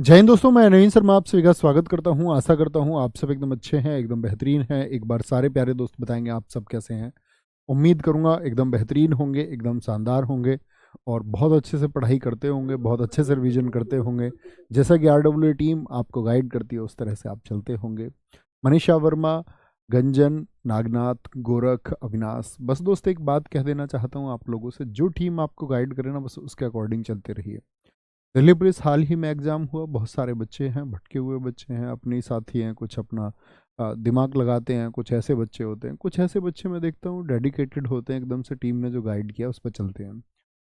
जय हिंद दोस्तों, मैं नवीन शर्मा आप सभी का स्वागत करता हूं। आशा करता हूं आप सब एकदम अच्छे हैं, एकदम बेहतरीन हैं। एक बार सारे प्यारे दोस्त बताएंगे आप सब कैसे हैं। उम्मीद करूंगा एकदम बेहतरीन होंगे, एकदम शानदार होंगे और बहुत अच्छे से पढ़ाई करते होंगे, बहुत अच्छे से रिवीजन करते होंगे। जैसा कि आरडब्ल्यू टीम आपको गाइड करती है उस तरह से आप चलते होंगे। मनीषा वर्मा, गंजन, नागनाथ, गोरख, अविनाश, बस दोस्त एक बात कह देना चाहता हूँ आप लोगों से, जो टीम आपको गाइड करे ना बस उसके अकॉर्डिंग चलते रहिए। दिल्ली पुलिस हाल ही में एग्ज़ाम हुआ, बहुत सारे बच्चे हैं, भटके हुए बच्चे हैं, अपने ही साथी हैं, कुछ अपना दिमाग लगाते हैं, कुछ ऐसे बच्चे होते हैं, कुछ ऐसे बच्चे मैं देखता हूँ डेडिकेटेड होते हैं, एकदम से टीम ने जो गाइड किया उस पर चलते हैं।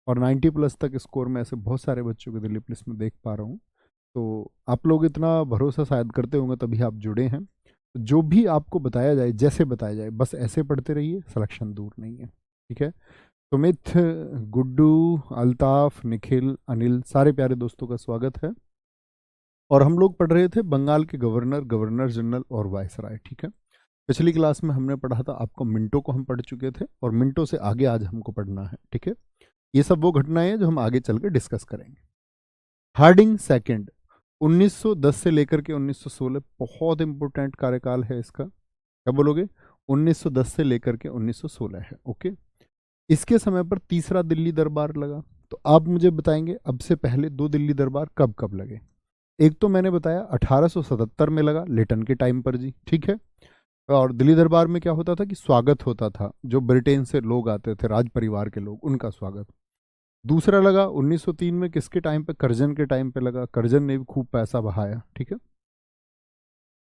और 90 प्लस तक स्कोर में ऐसे बहुत सारे बच्चों को दिल्ली पुलिस में देख पा रहा हूँ। तो आप लोग इतना भरोसा शायद करते होंगे तभी आप जुड़े हैं। तो जो भी आपको बताया जाए, जैसे बताया जाए, बस ऐसे पढ़ते रहिए, सिलेक्शन दूर नहीं है। ठीक है। सुमित, गुड्डू, अल्ताफ, निखिल, अनिल, सारे प्यारे दोस्तों का स्वागत है। और हम लोग पढ़ रहे थे बंगाल के गवर्नर, गवर्नर जनरल और वायसराय। ठीक है। पिछली क्लास में हमने पढ़ा था, आपको मिंटो को हम पढ़ चुके थे और मिंटो से आगे आज हमको पढ़ना है। ठीक है। ये सब वो घटनाएं हैं जो हम आगे चल के डिस्कस करेंगे। हार्डिंग सेकंड, 1910 से लेकर के 1916, बहुत इंपॉर्टेंट कार्यकाल है इसका। क्या बोलोगे? 1910 से लेकर के 1916 है। ओके। इसके समय पर तीसरा दिल्ली दरबार लगा। तो आप मुझे बताएंगे अब से पहले दो दिल्ली दरबार कब कब लगे। एक तो मैंने बताया 1877 में लगा, लेटन के टाइम पर जी। ठीक है। और दिल्ली दरबार में क्या होता था कि स्वागत होता था, जो ब्रिटेन से लोग आते थे, राज परिवार के लोग, उनका स्वागत। दूसरा लगा 1903 में, किसके टाइम पे? करजन के टाइम पे लगा। करजन ने भी खूब पैसा बहाया। ठीक है।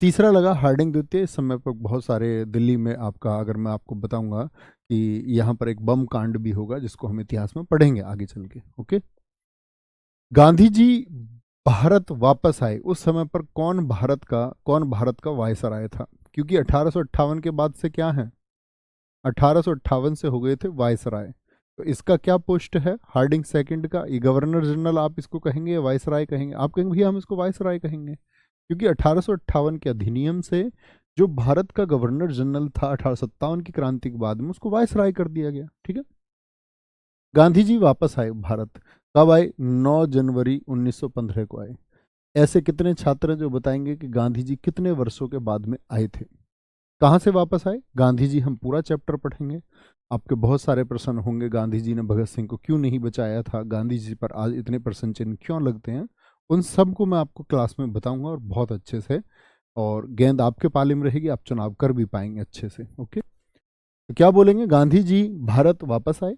तीसरा लगा हार्डिंग द्वितीय। इस समय पर बहुत सारे दिल्ली में आपका, अगर मैं आपको बताऊंगा कि यहाँ पर एक बम कांड भी होगा जिसको हम इतिहास में पढ़ेंगे आगे चल के। ओके। गांधी जी भारत वापस आए उस समय पर कौन भारत का वायसराय था? क्योंकि 1858 के बाद से क्या है, 1858 से हो गए थे वायसराय। तो इसका क्या पोस्ट है हार्डिंग सेकंड का? ये गवर्नर जनरल आप इसको कहेंगे या वायसराय कहेंगे? आप कहेंगे भैया हम इसको वायसराय कहेंगे, क्योंकि 1858 के अधिनियम से जो भारत का गवर्नर जनरल था 1857 की क्रांति के बाद में, उसको वायसराय कर दिया गया। ठीक है। गांधी जी वापस आए भारत। कब आए? 9 जनवरी 1915 को आए। ऐसे कितने छात्र हैं जो बताएंगे कि गांधी जी कितने वर्षों के बाद में आए थे? कहाँ से वापस आए गांधी जी? हम पूरा चैप्टर पढ़ेंगे। आपके बहुत सारे प्रश्न होंगे, गांधी जी ने भगत सिंह को क्यों नहीं बचाया था, गांधी जी पर आज इतने प्रश्न चिन्ह क्यों लगते हैं, उन सब को मैं आपको क्लास में बताऊंगा और बहुत अच्छे से। और गेंद आपके पाले में रहेगी, आप चुनाव कर भी पाएंगे अच्छे से। ओके। तो क्या बोलेंगे? गांधी जी भारत वापस आए।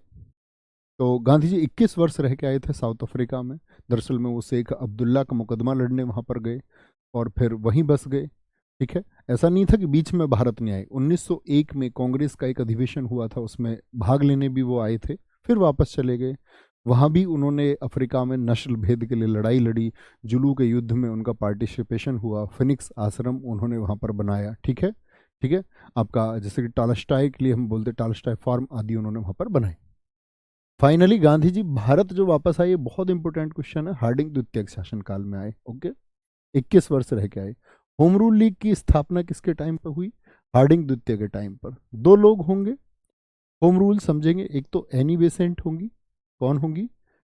तो गांधी जी 21 वर्ष रह के आए थे साउथ अफ्रीका में। दरअसल में वो शेख अब्दुल्ला का मुकदमा लड़ने वहाँ पर गए और फिर वहीं बस गए। ठीक है। ऐसा नहीं था कि बीच में भारत नहीं आए। 1901 में कांग्रेस का एक अधिवेशन हुआ था, उसमें भाग लेने भी वो आए थे, फिर वापस चले गए। वहाँ भी उन्होंने अफ्रीका में नस्ल भेद के लिए लड़ाई लड़ी। जुलू के युद्ध में उनका पार्टिसिपेशन हुआ। फिनिक्स आश्रम उन्होंने वहाँ पर बनाया। ठीक है। ठीक है। आपका जैसे कि टॉलस्टॉय के लिए हम बोलते, टॉलस्टॉय फार्म आदि उन्होंने वहाँ पर बनाए। फाइनली गांधी जी भारत जो वापस आए, ये बहुत इंपॉर्टेंट क्वेश्चन है, हार्डिंग द्वितीय शासनकाल में आए। ओके। 21 वर्ष रह के आए। होम रूल लीग की स्थापना किसके टाइम पर हुई? हार्डिंग द्वितीय के टाइम पर। दो लोग होंगे होम रूल समझेंगे, एक तो एनी बेसेंट होंगी। कौन होंगी?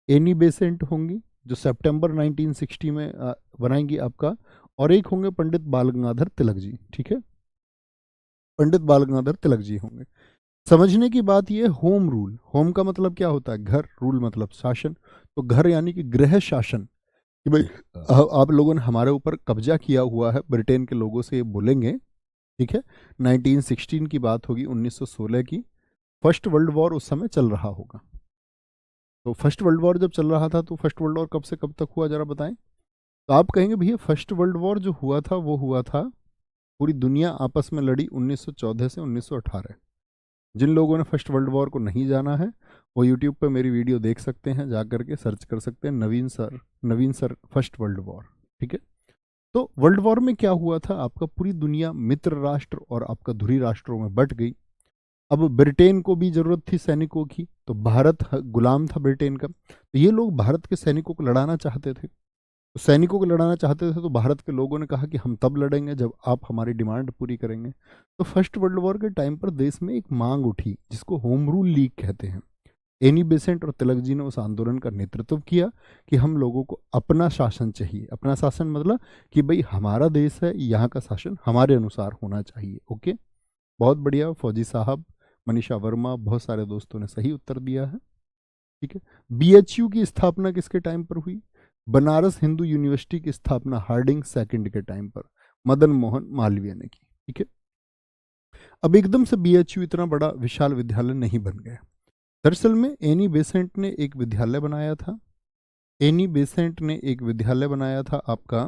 एनी बेसेंट होंगी, जो सितंबर 1960 में बनाएंगी आपका। और एक होंगे पंडित बाल गंगाधर तिलक जी। ठीक है। पंडित बाल गंगाधर तिलक जी होंगे। समझने की बात यह, होम रूल, होम का मतलब क्या होता है? घर, रूल मतलब शासन। तो घर यानी कि गृह शासन, कि भाई आप लोगों ने हमारे ऊपर कब्जा किया हुआ है, ब्रिटेन के लोगों से ये बोलेंगे। ठीक है। 1916 की बात होगी, 1916 की। फर्स्ट वर्ल्ड वॉर उस समय चल रहा होगा। तो फर्स्ट वर्ल्ड वॉर जब चल रहा था, तो फर्स्ट वर्ल्ड वॉर कब से कब तक हुआ जरा बताएं। तो आप कहेंगे भैया फर्स्ट वर्ल्ड वॉर जो हुआ था वो हुआ था, पूरी दुनिया आपस में लड़ी 1914 से 1918। जिन लोगों ने फर्स्ट वर्ल्ड वॉर को नहीं जाना है वो यूट्यूब पे मेरी वीडियो देख सकते हैं, जा करके सर्च कर सकते हैं, नवीन सर फर्स्ट वर्ल्ड वॉर। ठीक है। तो वर्ल्ड वॉर में क्या हुआ था, आपका पूरी दुनिया मित्र राष्ट्र और आपका धुरी राष्ट्रों में बट गई। अब ब्रिटेन को भी जरूरत थी सैनिकों की, तो भारत गुलाम था ब्रिटेन का, तो ये लोग भारत के सैनिकों को लड़ाना चाहते थे। तो सैनिकों को लड़ाना चाहते थे, तो भारत के लोगों ने कहा कि हम तब लड़ेंगे जब आप हमारी डिमांड पूरी करेंगे। तो फर्स्ट वर्ल्ड वॉर के टाइम पर देश में एक मांग उठी जिसको होम रूल लीग कहते हैं। एनी बेसेंट और तिलक जी ने उस आंदोलन का नेतृत्व किया कि हम लोगों को अपना शासन चाहिए। अपना शासन मतलब कि भाई हमारा देश है, यहाँ का शासन हमारे अनुसार होना चाहिए। ओके, बहुत बढ़िया फौजी साहब, मनीषा वर्मा, बहुत सारे दोस्तों ने सही उत्तर दिया है। ठीक है, बीएचयू की स्थापना किसके टाइम पर हुई? बनारस हिंदू यूनिवर्सिटी की स्थापना हार्डिंग सेकंड के टाइम पर मदन मोहन मालवीय ने की। ठीक है, अब एकदम से बीएचयू इतना बड़ा विशाल विद्यालय नहीं बन गया। दरअसल में एनी बेसेंट ने एक विद्यालय बनाया था। एनी बेसेंट ने एक विद्यालय बनाया था आपका,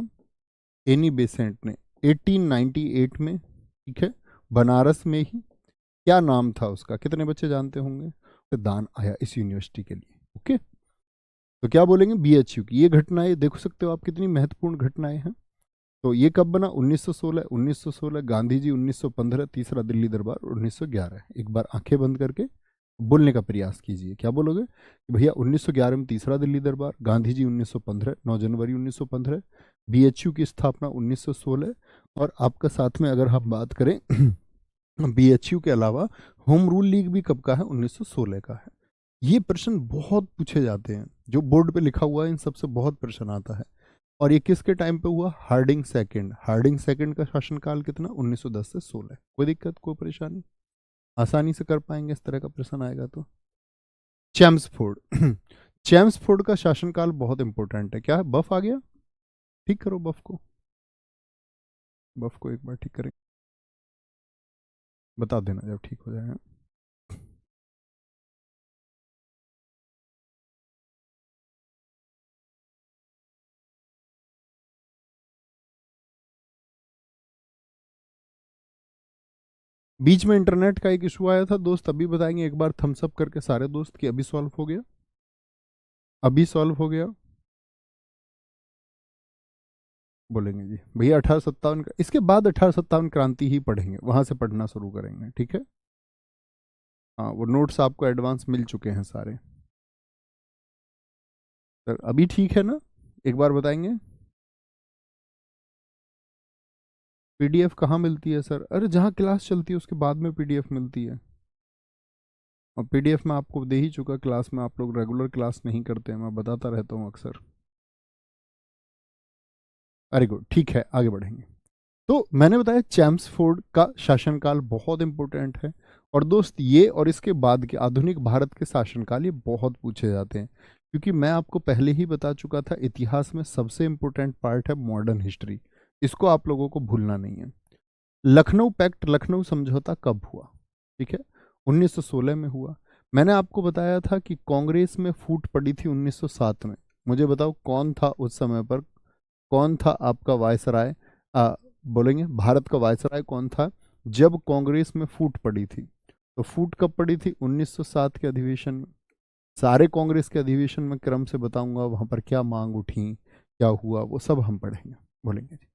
एनी बेसेंट ने 1898 में। ठीक है, बनारस में ही। क्या नाम था उसका? कितने बच्चे जानते होंगे? तो दान आया इस यूनिवर्सिटी के लिए। ओके, तो क्या बोलेंगे? बीएचयू की ये घटनाएं देख सकते हो आप, कितनी महत्वपूर्ण घटनाएं हैं। तो ये कब बना? 1916 गांधी जी 1915, तीसरा दिल्ली दरबार 1911। एक बार आंखें बंद करके बोलने का प्रयास कीजिए। क्या बोलोगे? कि भैया 1911 में तीसरा दिल्ली दरबार, गांधी जी 1915, 9 जनवरी 1915, बीएचयू की स्थापना 1916। और आपका साथ में अगर हम बात करें बीएचयू के अलावा होम रूल लीग भी कब का है? 1916 का है। ये प्रश्न बहुत पूछे जाते हैं, जो बोर्ड पे लिखा हुआ है इन सबसे बहुत प्रश्न आता है। और ये किसके टाइम पे हुआ? Hardinge second. हार्डिंग सेकंड का शासनकाल कितना? 1910 से 16। कोई दिक्कत, कोई परेशानी? आसानी से कर पाएंगे इस तरह का प्रश्न आएगा तो। चैम्सफोर्ड चैम्सफोर्ड का शासनकाल बहुत इंपॉर्टेंट है। क्या है? बफ आ गया? ठीक करो बफ को, बफ को एक बार ठीक करें, बता देना जब ठीक हो जाएगा। बीच में इंटरनेट का एक इशू आया था दोस्त, अभी बताएंगे एक बार थम्स अप करके सारे दोस्त कि अभी सॉल्व हो गया, अभी सॉल्व हो गया। बोलेंगे जी भैया 1857 का, इसके बाद 1857 क्रांति ही पढ़ेंगे, वहां से पढ़ना शुरू करेंगे। ठीक है, हाँ वो नोट्स आपको एडवांस मिल चुके हैं सारे। सर अभी ठीक है ना? एक बार बताएंगे पीडीएफ कहाँ मिलती है सर? अरे जहाँ क्लास चलती है उसके बाद में पीडीएफ मिलती है। और पीडीएफ में आपको दे ही चुका क्लास में, आप लोग रेगुलर क्लास नहीं करते हैं, मैं बताता रहता हूँ अक्सर। वेरी गुड, ठीक है आगे बढ़ेंगे। तो मैंने बताया चैम्सफोर्ड का शासनकाल बहुत इंपॉर्टेंट है। और दोस्त ये और इसके बाद के आधुनिक भारत के शासनकाल ये बहुत पूछे जाते हैं, क्योंकि मैं आपको पहले ही बता चुका था इतिहास में सबसे इंपॉर्टेंट पार्ट है मॉडर्न हिस्ट्री, इसको आप लोगों को भूलना नहीं है। लखनऊ पैक्ट, लखनऊ समझौता कब हुआ? ठीक है, 1916 में हुआ। मैंने आपको बताया था कि कांग्रेस में फूट पड़ी थी 1907 में। मुझे बताओ कौन था उस समय पर, कौन था आपका वायसराय? बोलेंगे भारत का वायसराय कौन था जब कांग्रेस में फूट पड़ी थी? तो फूट कब पड़ी थी? 1907 के अधिवेशन में। सारे कांग्रेस के अधिवेशन में क्रम से बताऊंगा वहां पर क्या मांग उठी, क्या हुआ, वो सब हम पढ़ेंगे, बोलेंगे जी।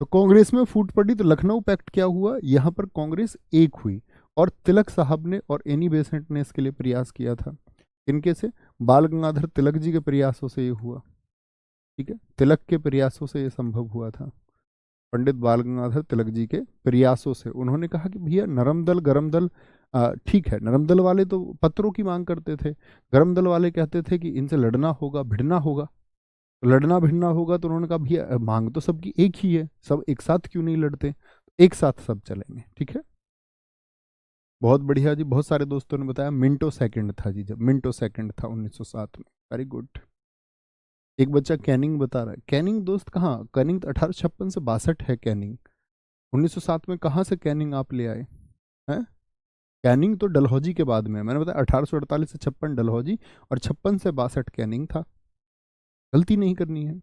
तो कांग्रेस में फूट पड़ी तो लखनऊ पैक्ट क्या हुआ? यहाँ पर कांग्रेस एक हुई और तिलक साहब ने और एनी बेसेंट ने इसके लिए प्रयास किया था। इनके से बाल गंगाधर तिलक जी के प्रयासों से ये हुआ। ठीक है, तिलक के प्रयासों से ये संभव हुआ था, पंडित बाल गंगाधर तिलक जी के प्रयासों से। उन्होंने कहा कि भैया नरम दल गरम दल, ठीक है नरम दल वाले तो पत्रों की मांग करते थे, गरम दल वाले कहते थे कि इनसे लड़ना होगा भिड़ना होगा। तो लड़ना भिड़ना होगा तो उन्होंने कहा भैया मांग तो सबकी एक ही है, सब एक साथ क्यों नहीं लड़ते? एक साथ सब चलेंगे। ठीक है, बहुत बढ़िया जी, बहुत सारे दोस्तों ने बताया मिंटो सेकंड था जी, जब मिंटो सेकंड था 1907 में। Very good. एक बच्चा कैनिंग बता रहा है। कैनिंग दोस्त कहाँ? कैनिंग तो 1856 से 62 है कैनिंग। 1907 में कहाँ से कैनिंग आप ले आए हैं? कैनिंग तो डलहौजी के बाद में है। मैंने बताया 1848 से 56 डलहौजी और 56 से 62 कैनिंग था। गलती नहीं करनी है।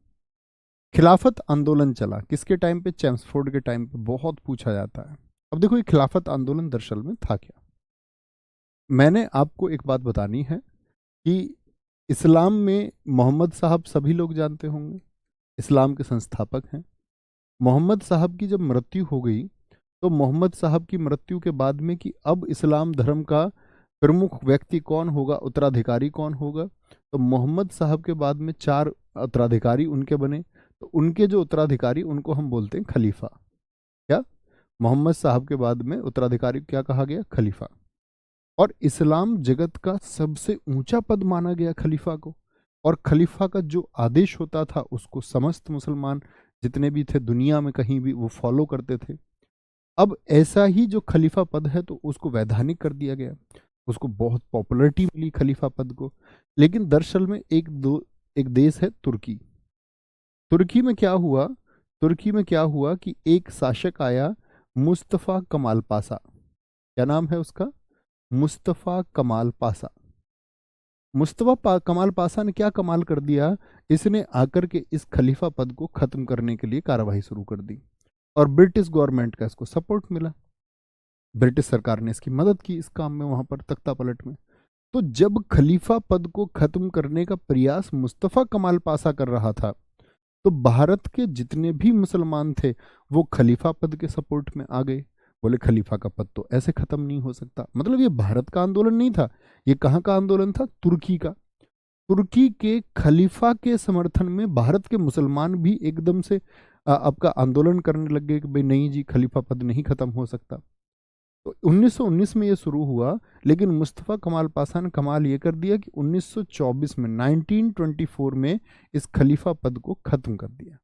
खिलाफत आंदोलन चला किसके टाइम पे? चैम्सफोर्ड के टाइम पे, बहुत पूछा जाता है। अब देखो ये खिलाफत आंदोलन दरअसल में था क्या। मैंने आपको एक बात बतानी है कि इस्लाम में मोहम्मद साहब सभी लोग जानते होंगे, इस्लाम के संस्थापक हैं। मोहम्मद साहब की जब मृत्यु हो गई तो मोहम्मद साहब की मृत्यु के बाद में कि अब इस्लाम धर्म का प्रमुख व्यक्ति कौन होगा, उत्तराधिकारी कौन होगा, तो मोहम्मद साहब के बाद में 4 उत्तराधिकारी उनके बने। तो उनके जो उत्तराधिकारी उनको हम बोलते हैं खलीफा। क्या? मोहम्मद साहब के बाद में उत्तराधिकारी क्या कहा गया? खलीफा। और इस्लाम जगत का सबसे ऊंचा पद माना गया खलीफा को, और खलीफा का जो आदेश होता था उसको समस्त मुसलमान जितने भी थे दुनिया में कहीं भी वो फॉलो करते थे। अब ऐसा ही जो खलीफा पद है तो उसको वैधानिक कर दिया गया, उसको बहुत पॉपुलैरिटी मिली खलीफा पद को। लेकिन दरअसल में एक देश है तुर्की। तुर्की में क्या हुआ, तुर्की में क्या हुआ कि एक शासक आया, मुस्तफ़ा कमाल पाशा। क्या नाम है उसका? मुस्तफ़ा कमाल पाशा। कमाल पाशा ने क्या कमाल कर दिया, इसने आकर के इस खलीफा पद को खत्म करने के लिए कार्रवाई शुरू कर दी, और ब्रिटिश गवर्नमेंट का इसको सपोर्ट मिला। ब्रिटिश सरकार ने इसकी मदद की इस काम में, वहां पर तख्ता पलट में। तो जब खलीफा पद को खत्म करने का प्रयास मुस्तफ़ा कमाल पाशा कर रहा था, तो भारत के जितने भी मुसलमान थे वो खलीफा पद के सपोर्ट में आ गए। बोले खलीफा का पद तो ऐसे खत्म नहीं हो सकता। मतलब ये भारत का आंदोलन नहीं था, ये कहाँ का आंदोलन था? तुर्की का। तुर्की के खलीफा के समर्थन में भारत के मुसलमान भी एकदम से आपका आंदोलन करने लग गए कि भाई नहीं जी, खलीफा पद नहीं खत्म हो सकता। तो 1919 में ये शुरू हुआ, लेकिन मुस्तफ़ा कमाल पाशा ने कमाल ये कर दिया कि 1924 में 1924 में इस खलीफा पद को खत्म कर दिया।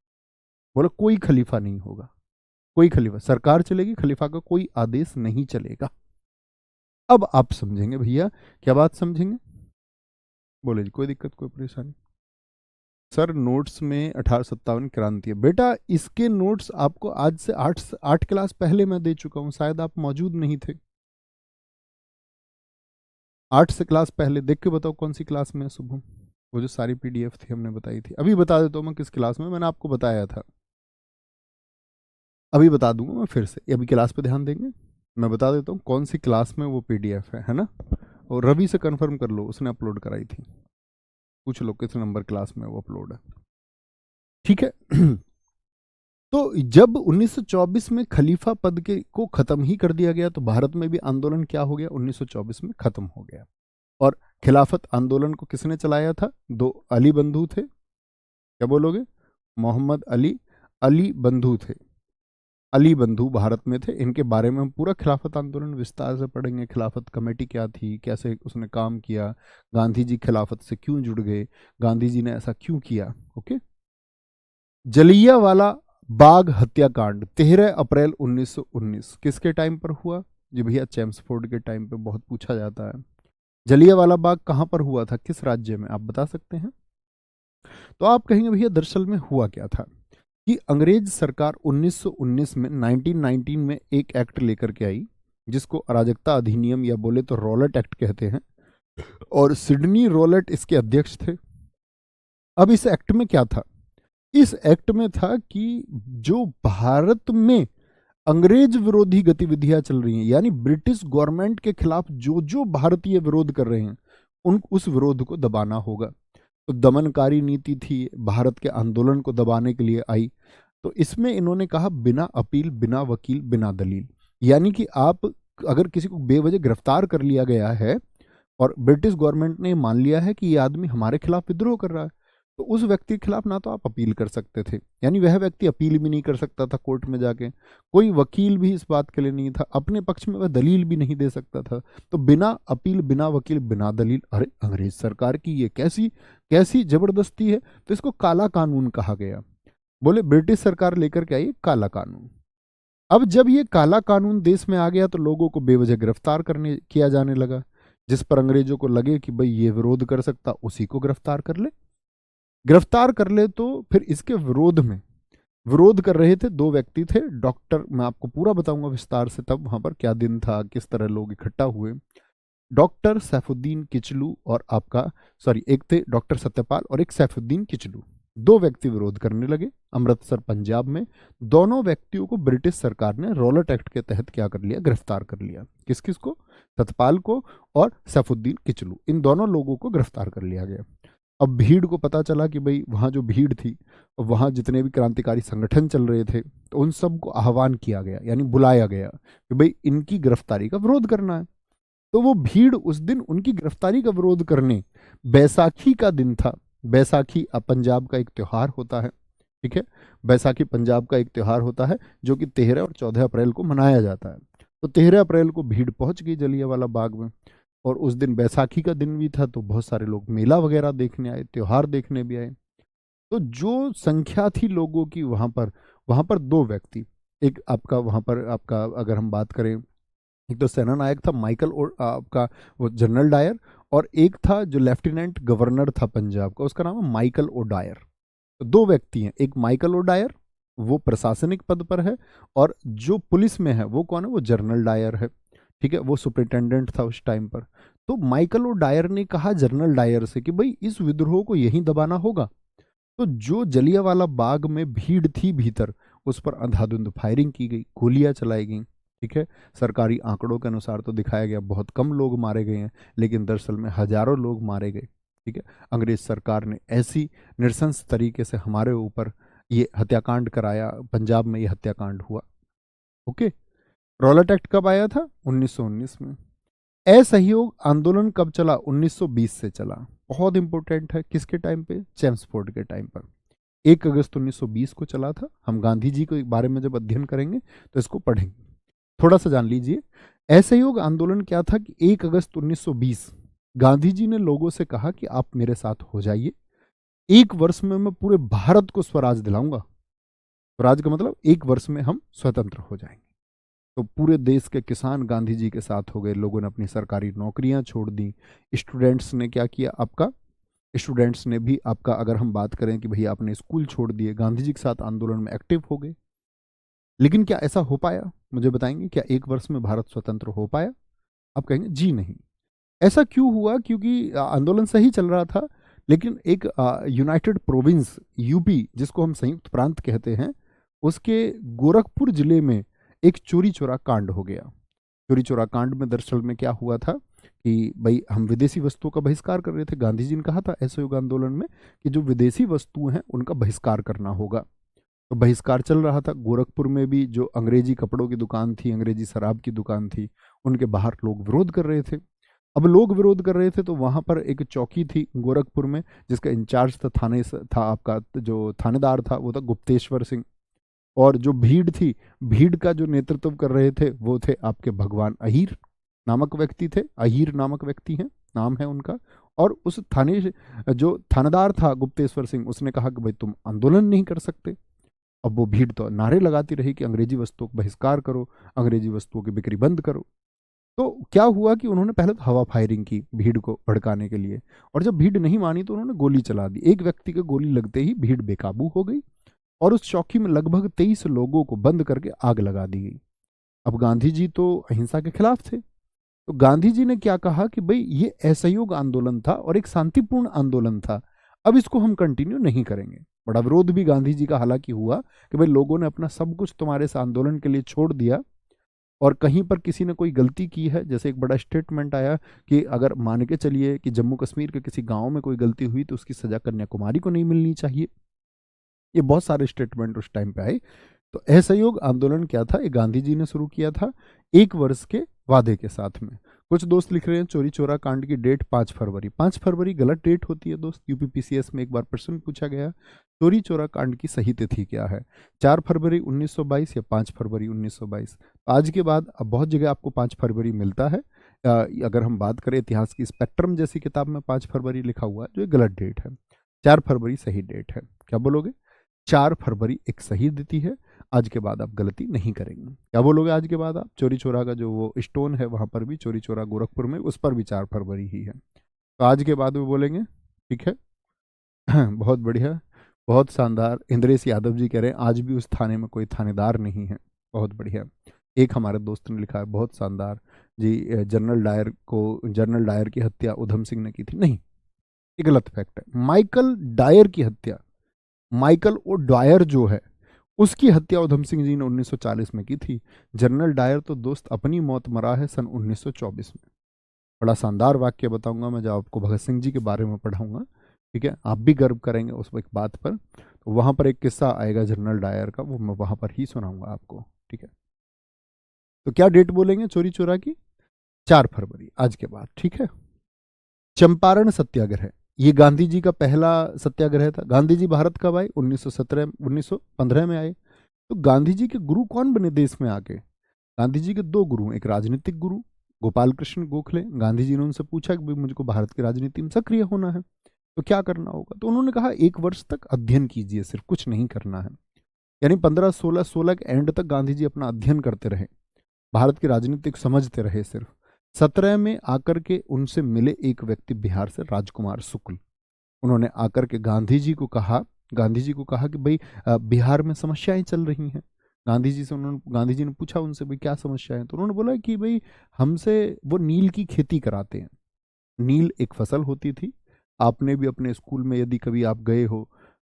बोला कोई खलीफा नहीं होगा, कोई खलीफा, सरकार चलेगी, खलीफा का कोई आदेश नहीं चलेगा। अब आप समझेंगे भैया, क्या बात समझेंगे? बोले जी, कोई दिक्कत कोई परेशानी? सर नोट्स में 1857 क्रांति है। बेटा इसके नोट्स आपको आज से 8 क्लास पहले मैं दे चुका हूं, शायद आप मौजूद नहीं थे। 8 से क्लास पहले देख के बताओ कौन सी क्लास में है शुभम? वो जो सारी पीडीएफ थी हमने बताई थी। अभी बता देता हूँ मैं किस क्लास में, मैंने आपको बताया था। अभी बता दूंगा मैं फिर से, अभी क्लास पे ध्यान देंगे। मैं बता देता हूँ कौन सी क्लास में वो पीडीएफ है ना? और रवि से कंफर्म कर लो, उसने अपलोड कराई थी। पूछ लो किस नंबर क्लास में वो अपलोड है, ठीक है? तो जब 1924 में खलीफा पद के को खत्म ही कर दिया गया, तो भारत में भी आंदोलन क्या हो गया? 1924 में खत्म हो गया। और खिलाफत आंदोलन को किसने चलाया था? 2 अली बंधु थे। क्या बोलोगे? मोहम्मद अली, अली बंधु थे। अली बंधु भारत में थे। इनके बारे में हम पूरा खिलाफत आंदोलन विस्तार से पढ़ेंगे। खिलाफत कमेटी क्या थी, कैसे उसने काम किया, गांधी जी खिलाफत से क्यों जुड़ गए, गांधी जी ने ऐसा क्यों किया। ओके। जलियांवाला बाग हत्याकांड 13 अप्रैल 1919 किसके टाइम पर हुआ? जी भैया चेम्सफोर्ड के टाइम पे बहुत पूछा जाता है। जलियांवाला बाग कहां पर हुआ था, किस राज्य में, आप बता सकते हैं? तो आप कहेंगे भैया दरअसल में हुआ क्या था कि अंग्रेज सरकार 1919 में 1919 में एक एक्ट लेकर के आई, जिसको अराजकता अधिनियम या बोले तो रॉलेट एक्ट कहते हैं, और सिडनी रॉलेट इसके अध्यक्ष थे। अब इस एक्ट में क्या था? इस एक्ट में था कि जो भारत में अंग्रेज विरोधी गतिविधियां चल रही हैं, यानी ब्रिटिश गवर्नमेंट के खिलाफ जो जो भारतीय विरोध कर रहे हैं, उस विरोध को दबाना होगा। तो दमनकारी नीति थी, भारत के आंदोलन को दबाने के लिए आई। तो इसमें इन्होंने कहा बिना अपील, बिना वकील, बिना दलील। यानी कि आप अगर किसी को बेवजह गिरफ्तार कर लिया गया है और ब्रिटिश गवर्नमेंट ने मान लिया है कि ये आदमी हमारे खिलाफ विद्रोह कर रहा है, तो उस व्यक्ति के खिलाफ ना तो आप अपील कर सकते थे, यानी वह व्यक्ति अपील भी नहीं कर सकता था कोर्ट में जाके, कोई वकील भी इस बात के लिए नहीं था, अपने पक्ष में वह दलील भी नहीं दे सकता था। तो बिना अपील, बिना वकील, बिना दलील, अरे अंग्रेज सरकार की ये कैसी कैसी जबरदस्ती है। तो इसको काला कानून कहा गया। बोले ब्रिटिश सरकार लेकर के आई काला कानून। अब जब ये काला कानून देश में आ गया तो लोगों को बेवजह गिरफ्तार करने किया जाने लगा। जिस पर अंग्रेजों को लगे कि भाई ये विरोध कर सकता, उसी को गिरफ्तार कर ले। गिरफ्तार कर ले तो फिर इसके विरोध में विरोध कर रहे थे 2 व्यक्ति थे। डॉक्टर, मैं आपको पूरा बताऊंगा विस्तार से तब वहां पर क्या दिन था, किस तरह लोग इकट्ठा हुए। डॉक्टर सैफुद्दीन किचलू और आपका एक थे डॉक्टर सत्यपाल और एक सैफुद्दीन किचलू। 2 व्यक्ति विरोध करने लगे अमृतसर पंजाब में। दोनों व्यक्तियों को ब्रिटिश सरकार ने रॉलेट एक्ट के तहत क्या कर लिया? गिरफ्तार कर लिया। किस किस को? सतपाल को और सैफुद्दीन किचलू, इन दोनों लोगों को गिरफ्तार कर लिया गया। अब भीड़ को पता चला कि भाई वहाँ जो भीड़ थी, वहाँ जितने भी क्रांतिकारी संगठन चल रहे थे, तो उन सबको आह्वान किया गया, यानी बुलाया गया कि भाई इनकी गिरफ्तारी का विरोध करना है। तो वो भीड़ उस दिन उनकी गिरफ्तारी का विरोध करने, बैसाखी का दिन था। बैसाखी पंजाब का एक त्योहार होता है, ठीक है? बैसाखी पंजाब का एक त्योहार होता है जो कि 13 और 14 अप्रैल को मनाया जाता है। तो 13 अप्रैल को भीड़ पहुंच गई जलियांवाला बाग में। और उस दिन बैसाखी का दिन भी था, तो बहुत सारे लोग मेला वगैरह देखने आए, त्योहार देखने भी आए। तो जो संख्या थी लोगों की वहां पर दो व्यक्ति, एक आपका वहां पर आपका अगर हम बात करें, एक तो सेना नायक था माइकल और आपका वो जनरल डायर, और एक था जो लेफ्टिनेंट गवर्नर था पंजाब का, उसका नाम है माइकल ओडायर। तो दो व्यक्ति हैं, एक माइकल ओडायर वो प्रशासनिक पद पर है, और जो पुलिस में है वो कौन है, वो जनरल डायर है। ठीक है, वो सुपरिटेंडेंट था उस टाइम पर। तो माइकल ओडायर ने कहा जनरल डायर से कि भाई इस विद्रोह को यहीं दबाना होगा। तो जो जलियांवाला बाग में भीड़ थी भीतर, उस पर अंधाधुंध फायरिंग की गई, गोलियां चलाई गई। ठीक है, सरकारी आंकड़ों के अनुसार तो दिखाया गया बहुत कम लोग मारे गए हैं, लेकिन दरअसल में हजारों लोग मारे गए। ठीक है, अंग्रेज सरकार ने ऐसी नृशंस तरीके से हमारे ऊपर ये हत्याकांड कराया, पंजाब में ये हत्याकांड हुआ। ओके, रॉलेट एक्ट कब आया था, 1919 में। असहयोग आंदोलन कब चला, 1920 से चला। बहुत इंपॉर्टेंट है, किसके टाइम पे, चेम्सफोर्ड के टाइम पर। 1 अगस्त 1920 को चला था। हम गांधी जी के बारे में जब अध्ययन करेंगे तो इसको पढ़ेंगे, थोड़ा सा जान लीजिए। असहयोग आंदोलन क्या था कि 1 अगस्त 1920 गांधी जी ने लोगों से कहा कि आप मेरे साथ हो जाइए, 1 वर्ष में मैं पूरे भारत को स्वराज दिलाऊंगा। स्वराज का मतलब 1 वर्ष में हम स्वतंत्र हो जाएंगे। तो पूरे देश के किसान गांधी जी के साथ हो गए, लोगों ने अपनी सरकारी नौकरियां छोड़ दी। स्टूडेंट्स ने क्या किया, आपका स्टूडेंट्स ने भी आपका अगर हम बात करें कि भैया आपने स्कूल छोड़ दिए, गांधी जी के साथ आंदोलन में एक्टिव हो गए। लेकिन क्या ऐसा हो पाया, मुझे बताएंगे, क्या 1 वर्ष में भारत स्वतंत्र हो पाया? आप कहेंगे जी नहीं। ऐसा क्यों हुआ, क्योंकि आंदोलन सही चल रहा था, लेकिन एक यूनाइटेड प्रोविंस यूपी, जिसको हम संयुक्त प्रांत कहते हैं, उसके गोरखपुर जिले में एक चोरी चोरा कांड हो गया। चोरी चोरा कांड में दरअसल में क्या हुआ था कि भाई हम विदेशी वस्तुओं का बहिष्कार कर रहे थे। गांधी जी ने कहा था असहयोग आंदोलन में कि जो विदेशी वस्तुएं हैं उनका बहिष्कार करना होगा। तो बहिष्कार चल रहा था। गोरखपुर में भी जो अंग्रेजी कपड़ों की दुकान थी, अंग्रेजी शराब की दुकान थी, उनके बाहर लोग विरोध कर रहे थे। अब लोग विरोध कर रहे थे तो वहां पर एक चौकी थी गोरखपुर में, जिसका इंचार्ज था थाने था आपका, जो थानेदार था वो था गुप्तेश्वर सिंह। और जो भीड़ थी, भीड़ का जो नेतृत्व कर रहे थे वो थे आपके भगवान अहीर नामक व्यक्ति थे। अहीर नामक व्यक्ति हैं, नाम है उनका। और उस थाने जो थानेदार था गुप्तेश्वर सिंह, उसने कहा कि भाई तुम आंदोलन नहीं कर सकते। अब वो भीड़ तो नारे लगाती रही कि अंग्रेजी वस्तुओं का बहिष्कार करो, अंग्रेजी वस्तुओं की बिक्री बंद करो। तो क्या हुआ कि उन्होंने पहले तो हवा फायरिंग की भीड़ को भड़काने के लिए, और जब भीड़ नहीं मानी तो उन्होंने गोली चला दी। एक व्यक्ति के गोली लगते ही भीड़ बेकाबू हो गई, और उस चौकी में लगभग 23 लोगों को बंद करके आग लगा दी गई। अब गांधी जी तो अहिंसा के खिलाफ थे, तो गांधी जी ने क्या कहा कि भाई ये असहयोग आंदोलन था और एक शांतिपूर्ण आंदोलन था, अब इसको हम कंटिन्यू नहीं करेंगे। बड़ा विरोध भी गांधी जी का हालांकि हुआ कि भाई लोगों ने अपना सब कुछ तुम्हारे इस आंदोलन के लिए छोड़ दिया, और कहीं पर किसी ने कोई गलती की है, जैसे एक बड़ा स्टेटमेंट आया कि अगर मान के चलिए कि जम्मू कश्मीर के किसी गांव में कोई गलती हुई तो उसकी सजा कन्याकुमारी को नहीं मिलनी चाहिए। ये बहुत सारे स्टेटमेंट उस टाइम पे आए। तो असहयोग आंदोलन क्या था, ये गांधी जी ने शुरू किया था 1 वर्ष के वादे के साथ में। कुछ दोस्त लिख रहे हैं चोरी चोरा कांड की डेट 5 फरवरी। 5 फरवरी गलत डेट होती है दोस्त, यूपीपीसीएस में एक बार प्रश्न पूछा गया, चोरी चोरा कांड की सही तिथि क्या है, 4 फरवरी 1922 या 5 फरवरी 1922? आज के बाद अब बहुत जगह आपको 5 फरवरी मिलता है। अगर हम बात करें इतिहास की स्पेक्ट्रम जैसी किताब में 5 फरवरी लिखा हुआ है, जो एक गलत डेट है। 4 फरवरी सही डेट है। क्या बोलोगे? 4 फरवरी एक सही तिथि है। आज के बाद आप गलती नहीं करेंगे। क्या बोलोगे आज के बाद आप? चोरी चोरा का जो वो स्टोन है वहां पर भी, चोरी चोरा गोरखपुर में, उस पर भी 4 फरवरी ही है। तो आज के बाद वो बोलेंगे, ठीक है। बहुत बढ़िया, बहुत शानदार। इंद्रेश यादव जी कह रहे हैं आज भी उस थाने में कोई थानेदार नहीं है। बहुत बढ़िया। एक हमारे दोस्त ने लिखा है बहुत शानदार जी, जनरल डायर की हत्या उधम सिंह ने की थी। नहीं, ये गलत फैक्ट है। माइकल डायर की हत्या, माइकल ओ डायर जो है, उसकी हत्या उधम सिंह जी ने 1940 में की थी। जनरल डायर तो दोस्त अपनी मौत मरा है सन 1924 में। बड़ा शानदार वाक्य बताऊंगा मैं जब आपको भगत सिंह जी के बारे में पढ़ाऊंगा। ठीक है, आप भी गर्व करेंगे उस एक बात पर। तो वहां पर एक किस्सा आएगा जनरल डायर का, वो मैं वहां पर ही सुनाऊंगा आपको। ठीक है, तो क्या डेट बोलेंगे चोरी चोरा की? 4 फरवरी, आज के बाद। ठीक है। चंपारण सत्याग्रह, ये गांधी जी का पहला सत्याग्रह था। गांधी जी भारत कब आए? 1917 1915 में आए। तो गांधी जी के गुरु कौन बने देश में आके? गांधी जी के दो गुरु, एक राजनीतिक गुरु गोपाल कृष्ण गोखले, गांधी जी ने उनसे पूछा कि भाई मुझको भारत की राजनीति में सक्रिय होना है तो क्या करना होगा, तो उन्होंने कहा 1 वर्ष तक अध्ययन कीजिए, सिर्फ कुछ नहीं करना है। यानी 15-16 के एंड तक गांधी जी अपना अध्ययन करते रहे, भारत की राजनीति को समझते रहे। सिर्फ 17 में आकर के उनसे मिले एक व्यक्ति बिहार से, राजकुमार शुक्ल। उन्होंने आकर के गांधी जी को कहा कि भाई बिहार में समस्याएं चल रही हैं। गांधी जी ने पूछा उनसे भाई क्या समस्या है, तो उन्होंने बोला कि भाई हमसे वो नील की खेती कराते हैं। नील एक फसल होती थी, आपने भी अपने स्कूल में यदि कभी आप गए हो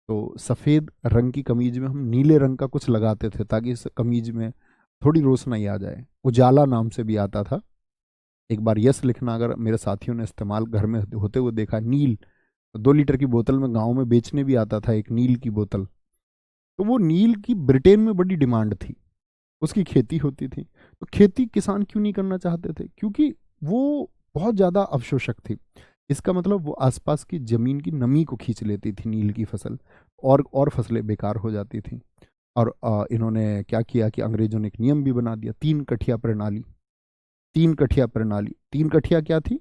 तो सफ़ेद रंग की कमीज में हम नीले रंग का कुछ लगाते थे ताकि इस कमीज में थोड़ी रोशनाई आ जाए। उजाला नाम से भी आता था। एक बार यस लिखना अगर मेरे साथियों ने इस्तेमाल घर में होते हुए देखा। नील 2 लीटर की बोतल में गांव में बेचने भी आता था, एक नील की बोतल। तो वो नील की ब्रिटेन में बड़ी डिमांड थी, उसकी खेती होती थी। तो खेती किसान क्यों नहीं करना चाहते थे? क्योंकि वो बहुत ज़्यादा अवशोषक थी। इसका मतलब वो आसपास की ज़मीन की नमी को खींच लेती थी नील की फसल, और फसलें बेकार हो जाती थी। और इन्होंने क्या किया कि अंग्रेजों ने एक नियम भी बना दिया, 3 कठिया प्रणाली। 3 कठिया प्रणाली, 3 कठिया क्या थी?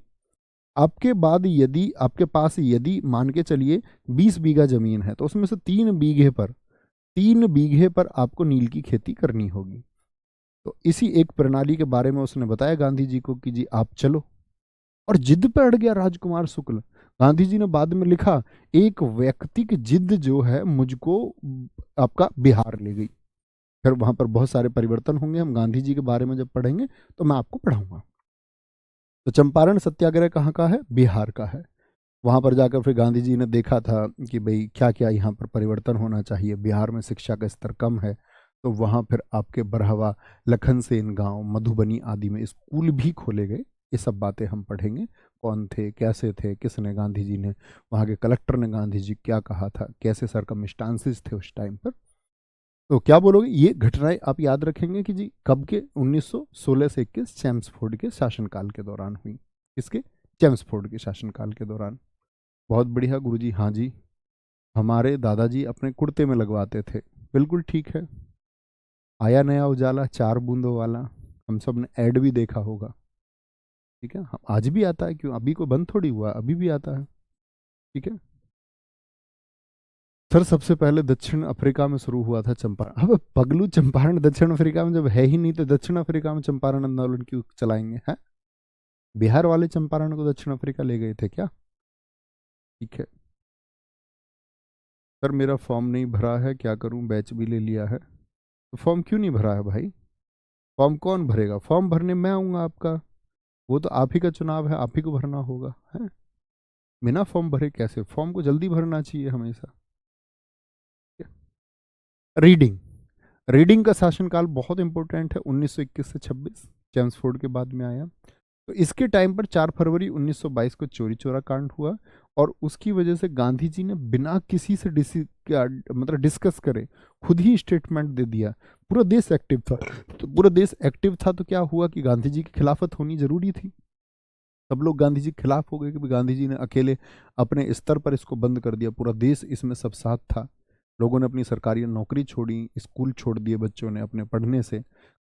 आपके बाद यदि आपके पास यदि मान के चलिए 20 बीघा जमीन है तो उसमें से 3 बीघे पर आपको नील की खेती करनी होगी। तो इसी एक प्रणाली के बारे में उसने बताया गांधी जी को कि जी आप चलो, और जिद पे अड़ गया राजकुमार शुक्ल। गांधी जी ने बाद में लिखा, एक व्यक्ति की जिद जो है मुझको आपका बिहार ले गई। फिर वहां पर बहुत सारे परिवर्तन होंगे, हम गांधी जी के बारे में जब पढ़ेंगे तो मैं आपको पढ़ाऊंगा। तो चंपारण सत्याग्रह कहाँ का है? बिहार का है। वहाँ पर जाकर फिर गांधी जी ने देखा था कि भाई क्या क्या यहाँ पर परिवर्तन होना चाहिए, बिहार में शिक्षा का स्तर कम है। तो वहाँ फिर आपके बरहवा, लखन सेन गांव, मधुबनी आदि में स्कूल भी खोले गए। ये सब बातें हम पढ़ेंगे, कौन थे, कैसे थे, किसने, गांधी जी ने, वहाँ के कलेक्टर ने गांधी जी क्या कहा था, कैसे सरकमस्टांसिस थे उस टाइम पर। तो क्या बोलोगे? ये घटनाएं आप याद रखेंगे कि जी कब के? 1916 से 21 चैम्सफोर्ड के शासनकाल के दौरान हुई। किसके? चैम्सफोर्ड के शासनकाल के दौरान। बहुत बढ़िया गुरुजी। हाँ जी, हमारे दादाजी अपने कुर्ते में लगवाते थे। बिल्कुल ठीक है। आया नया उजाला 4 बूंदों वाला, हम सब ने ऐड भी देखा होगा। ठीक है, आज भी आता है, क्यों? अभी कोई बंद थोड़ी हुआ, अभी भी आता है। ठीक है सर, सबसे पहले दक्षिण अफ्रीका में शुरू हुआ था चंपारण। अब पगलू, चंपारण दक्षिण अफ्रीका में जब है ही नहीं तो दक्षिण अफ्रीका में चंपारण आंदोलन क्यों चलाएंगे? हैं? बिहार वाले चंपारण को दक्षिण अफ्रीका ले गए थे क्या? ठीक है सर, मेरा फॉर्म नहीं भरा है, क्या करूं? बैच भी ले लिया है। तो फॉर्म क्यों नहीं भरा है भाई? फॉर्म कौन भरेगा? फॉर्म भरने मैं आऊँगा आपका, वो तो आप ही का चुनाव है, आप ही को भरना होगा। है बिना फॉर्म भरे कैसे? फॉर्म को जल्दी भरना चाहिए हमेशा। रीडिंग, रीडिंग का शासनकाल बहुत इंपॉर्टेंट है, 1921 से 26, चैम्सफोर्ड के बाद में आया। तो इसके टाइम पर 4 फरवरी 1922 को चोरी चोरा कांड हुआ, और उसकी वजह से गांधी जी ने बिना किसी से मतलब डिस्कस करे खुद ही स्टेटमेंट दे दिया। पूरा देश एक्टिव था। तो पूरा देश एक्टिव था तो क्या हुआ कि गांधी जी की खिलाफत होनी जरूरी थी। सब लोग गांधी जी के खिलाफ हो गए कि गांधी जी ने अकेले अपने स्तर पर इसको बंद कर दिया, पूरा देश इसमें सब साथ था। लोगों ने अपनी सरकारी नौकरी छोड़ी, स्कूल छोड़ दिए बच्चों ने अपने पढ़ने से,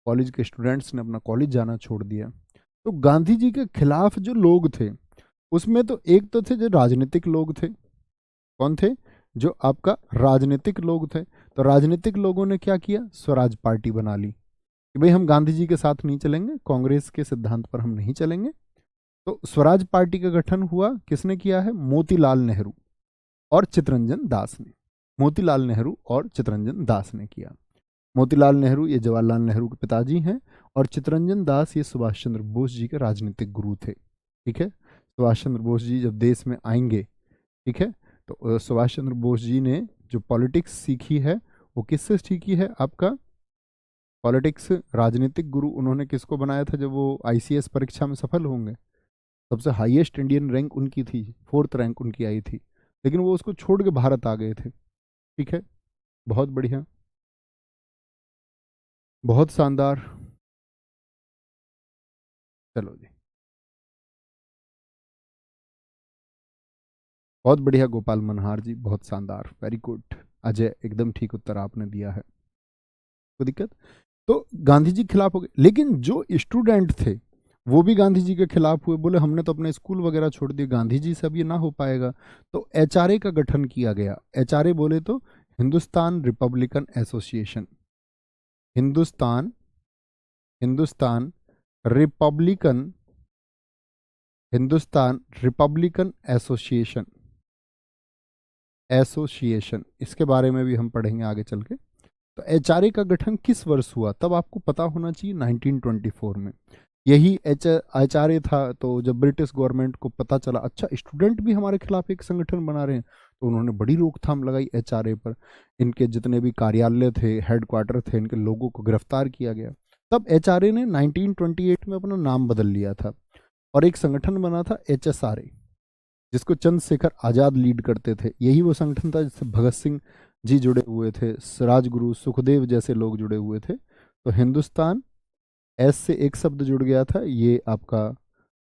कॉलेज के स्टूडेंट्स ने अपना कॉलेज जाना छोड़ दिया। तो गांधी जी के खिलाफ जो लोग थे उसमें तो एक तो थे जो राजनीतिक लोग थे। कौन थे? जो आपका राजनीतिक लोग थे। तो राजनीतिक लोगों ने क्या किया? स्वराज पार्टी बना ली कि भाई हम गांधी जी के साथ नहीं चलेंगे, कांग्रेस के सिद्धांत पर हम नहीं चलेंगे। तो स्वराज पार्टी का गठन हुआ, किसने किया है? मोतीलाल नेहरू और चित्तरंजन दास ने। मोतीलाल नेहरू और चित्तरंजन दास ने किया। मोतीलाल नेहरू ये जवाहरलाल नेहरू के पिताजी हैं, और चित्तरंजन दास ये सुभाष चंद्र बोस जी के राजनीतिक गुरु थे। ठीक है, सुभाष चंद्र बोस जी जब देश में आएंगे, ठीक है, तो सुभाष चंद्र बोस जी ने जो पॉलिटिक्स सीखी है वो किससे सीखी है? आपका पॉलिटिक्स, राजनीतिक गुरु उन्होंने किसको बनाया था जब वो आईसीएस परीक्षा में सफल होंगे? सबसे हाईएस्ट इंडियन रैंक उनकी थी, 4th रैंक उनकी आई थी, लेकिन वो उसको छोड़ के भारत आ गए थे। ठीक है, बहुत बढ़िया, बहुत शानदार। चलो जी, बहुत बढ़िया गोपाल मनहार जी, बहुत शानदार, वेरी गुड। अजय, एकदम ठीक उत्तर आपने दिया है, कोई दिक्कत? तो गांधी जी के खिलाफ हो गए, लेकिन जो स्टूडेंट थे वो भी गांधी जी के खिलाफ हुए, बोले हमने तो अपने स्कूल वगैरह छोड़ दिए, गांधी जी से अब ये ना हो पाएगा। तो एचआरए का गठन किया गया। एचआरए बोले तो Hindustan Republican association, Hindustan Hindustan Republican Hindustan Republican association, association इसके बारे में भी हम पढ़ेंगे आगे चल के। तो एचआरए का गठन किस वर्ष हुआ, तब आपको पता होना चाहिए 1924 में। यही एचआरए था। तो जब ब्रिटिश गवर्नमेंट को पता चला अच्छा स्टूडेंट भी हमारे खिलाफ एक संगठन बना रहे हैं, तो उन्होंने बड़ी रोकथाम लगाई एचआरए पर। इनके जितने भी कार्यालय थे, हेडक्वार्टर थे, इनके लोगों को गिरफ्तार किया गया। तब एचआरए ने 1928 में अपना नाम बदल लिया था और एक संगठन बना था एचएसआरए, जिसको चंद्रशेखर आजाद लीड करते थे। यही वो संगठन था जिससे भगत सिंह जी जुड़े हुए थे, राजगुरु सुखदेव जैसे लोग जुड़े हुए थे। तो हिंदुस्तान, एस से एक शब्द जुड़ गया था, ये आपका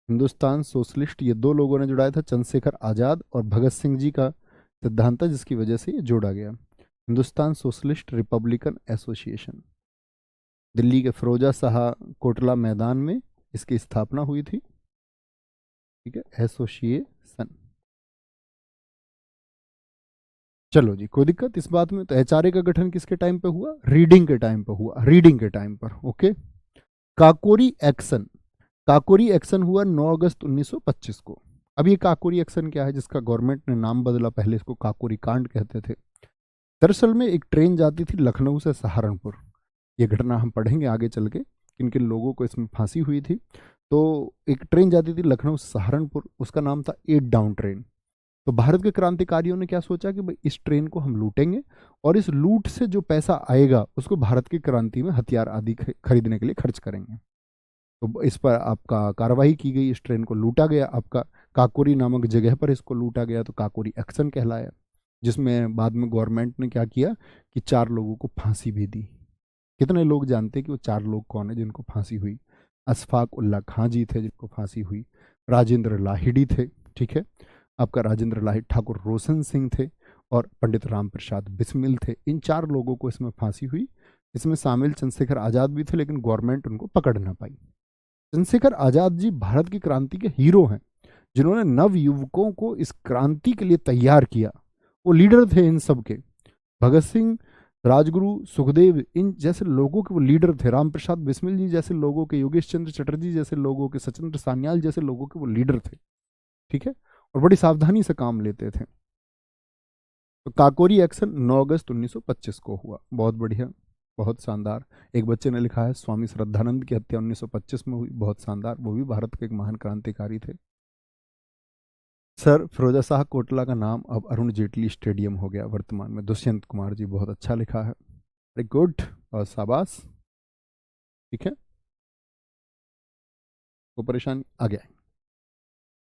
हिंदुस्तान सोशलिस्ट, ये दो लोगों ने जुड़ाया था, चंद्रशेखर आजाद और भगत सिंह जी का सिद्धांत था, जिसकी वजह से ये जोड़ा गया। Hindustan socialist Republican association, Delhi के फिरोजा शाह कोटला मैदान में इसकी स्थापना हुई थी। ठीक है, एसोसिएशन। चलो जी, कोई दिक्कत इस बात में? तो एचआरए का गठन किसके टाइम पे हुआ? रीडिंग के टाइम पे हुआ, रीडिंग के टाइम पर। Okay. Kakori action, Kakori action हुआ 9 अगस्त 1925 को। अब ये काकोरी एक्शन क्या है, जिसका गवर्नमेंट ने नाम बदला, पहले इसको काकोरी कांड कहते थे। दरअसल में एक ट्रेन जाती थी लखनऊ से सहारनपुर, ये घटना हम पढ़ेंगे आगे चल के, किन किन लोगों को इसमें फांसी हुई थी। तो एक ट्रेन जाती थी लखनऊ से सहारनपुर, उसका नाम था 8 डाउन ट्रेन। तो भारत के क्रांतिकारियों ने क्या सोचा कि भाई इस ट्रेन को हम लूटेंगे और इस लूट से जो पैसा आएगा उसको भारत की क्रांति में हथियार आदि खरीदने के लिए खर्च करेंगे। तो इस पर आपका कार्रवाई की गई, इस ट्रेन को लूटा गया, आपका काकोरी नामक जगह पर इसको लूटा गया, तो काकोरी एक्शन कहलाया। जिसमें बाद में गवर्नमेंट ने क्या किया कि 4 लोगों को फांसी भी दी। कितने लोग जानते हैं कि वो 4 लोग कौन है जिनको फांसी हुई? अशफाक उल्ला खां जी थे जिनको फांसी हुई, राजेंद्र लाहिड़ी थे, ठीक है, आपका राजेंद्र लाहिड़ी, ठाकुर रोशन सिंह थे और पंडित राम प्रसाद बिस्मिल थे। इन 4 लोगों को इसमें फांसी हुई। इसमें शामिल चंद्रशेखर आजाद भी थे, लेकिन गवर्नमेंट उनको पकड़ ना पाई। चंद्रशेखर आजाद जी भारत की क्रांति के हीरो हैं, जिन्होंने नव युवकों को इस क्रांति के लिए तैयार किया। वो लीडर थे इन सब के। भगत सिंह, राजगुरु, सुखदेव, इन जैसे लोगों के वो लीडर थे। राम प्रसाद बिस्मिल जी जैसे लोगों के, योगेश चंद्र चटर्जी जैसे लोगों के, सचिंद्र सान्याल जैसे लोगों के वो लीडर थे। ठीक है, और बड़ी सावधानी से काम लेते थे। तो काकोरी एक्शन 9 अगस्त 1925 को हुआ। बहुत बढ़िया, बहुत शानदार। एक बच्चे ने लिखा है स्वामी श्रद्धानंद की हत्या 1925 में हुई, बहुत शानदार। वो भी भारत के एक महान क्रांतिकारी थे। सर फिरोजा शाह कोटला का नाम अब अरुण जेटली स्टेडियम हो गया वर्तमान में। दुष्यंत कुमार जी, बहुत अच्छा लिखा है, वेरी गुड और शाबाश। ठीक है, कोई परेशानी? आ गया।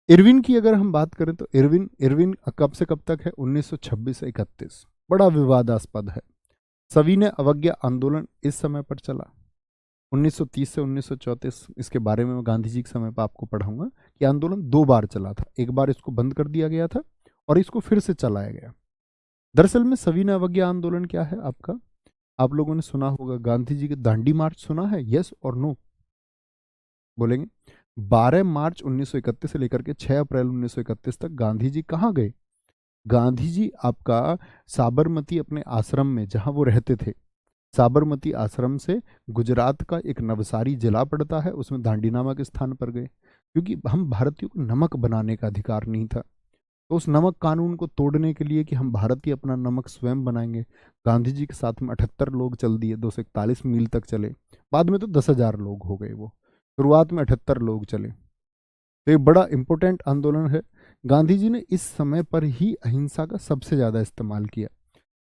इरविन की अगर हम बात करें तो इरविन इरविन कब से कब तक है? 1926 से 31। बड़ा विवादास्पद है। सविनय अवज्ञा आंदोलन इस समय पर चला 1930 से 1934। इसके बारे में मैं गांधी जी के समय पर आपको पढ़ाऊंगा कि आंदोलन 2 बार चला था। एक बार इसको बंद कर दिया गया था और इसको फिर से चलाया गया। दरअसल में सविनय अवज्ञा आंदोलन क्या है आपका? आप लोगों ने सुना होगा गांधी जी के दांडी मार्च, सुना है? यस और नो बोलेंगे। 12 मार्च 1931 से लेकर के 6 अप्रैल 1931 तक गांधी जी कहाँ गए? गांधी जी आपका साबरमती अपने आश्रम में, जहां वो रहते थे, साबरमती आश्रम से गुजरात का एक नवसारी जिला पड़ता है, उसमें दांडी नामक स्थान पर गए, क्योंकि हम भारतीयों को नमक बनाने का अधिकार नहीं था। तो उस नमक कानून को तोड़ने के लिए कि हम भारतीय अपना नमक स्वयं बनाएंगे, गांधी जी के साथ में 78 लोग चल दिए, 241 मील तक चले। बाद में तो 10,000 लोग हो गए, वो शुरुआत में 78 लोग चले। तो ये बड़ा इंपॉर्टेंट आंदोलन है। गांधी जी ने इस समय पर ही अहिंसा का सबसे ज़्यादा इस्तेमाल किया।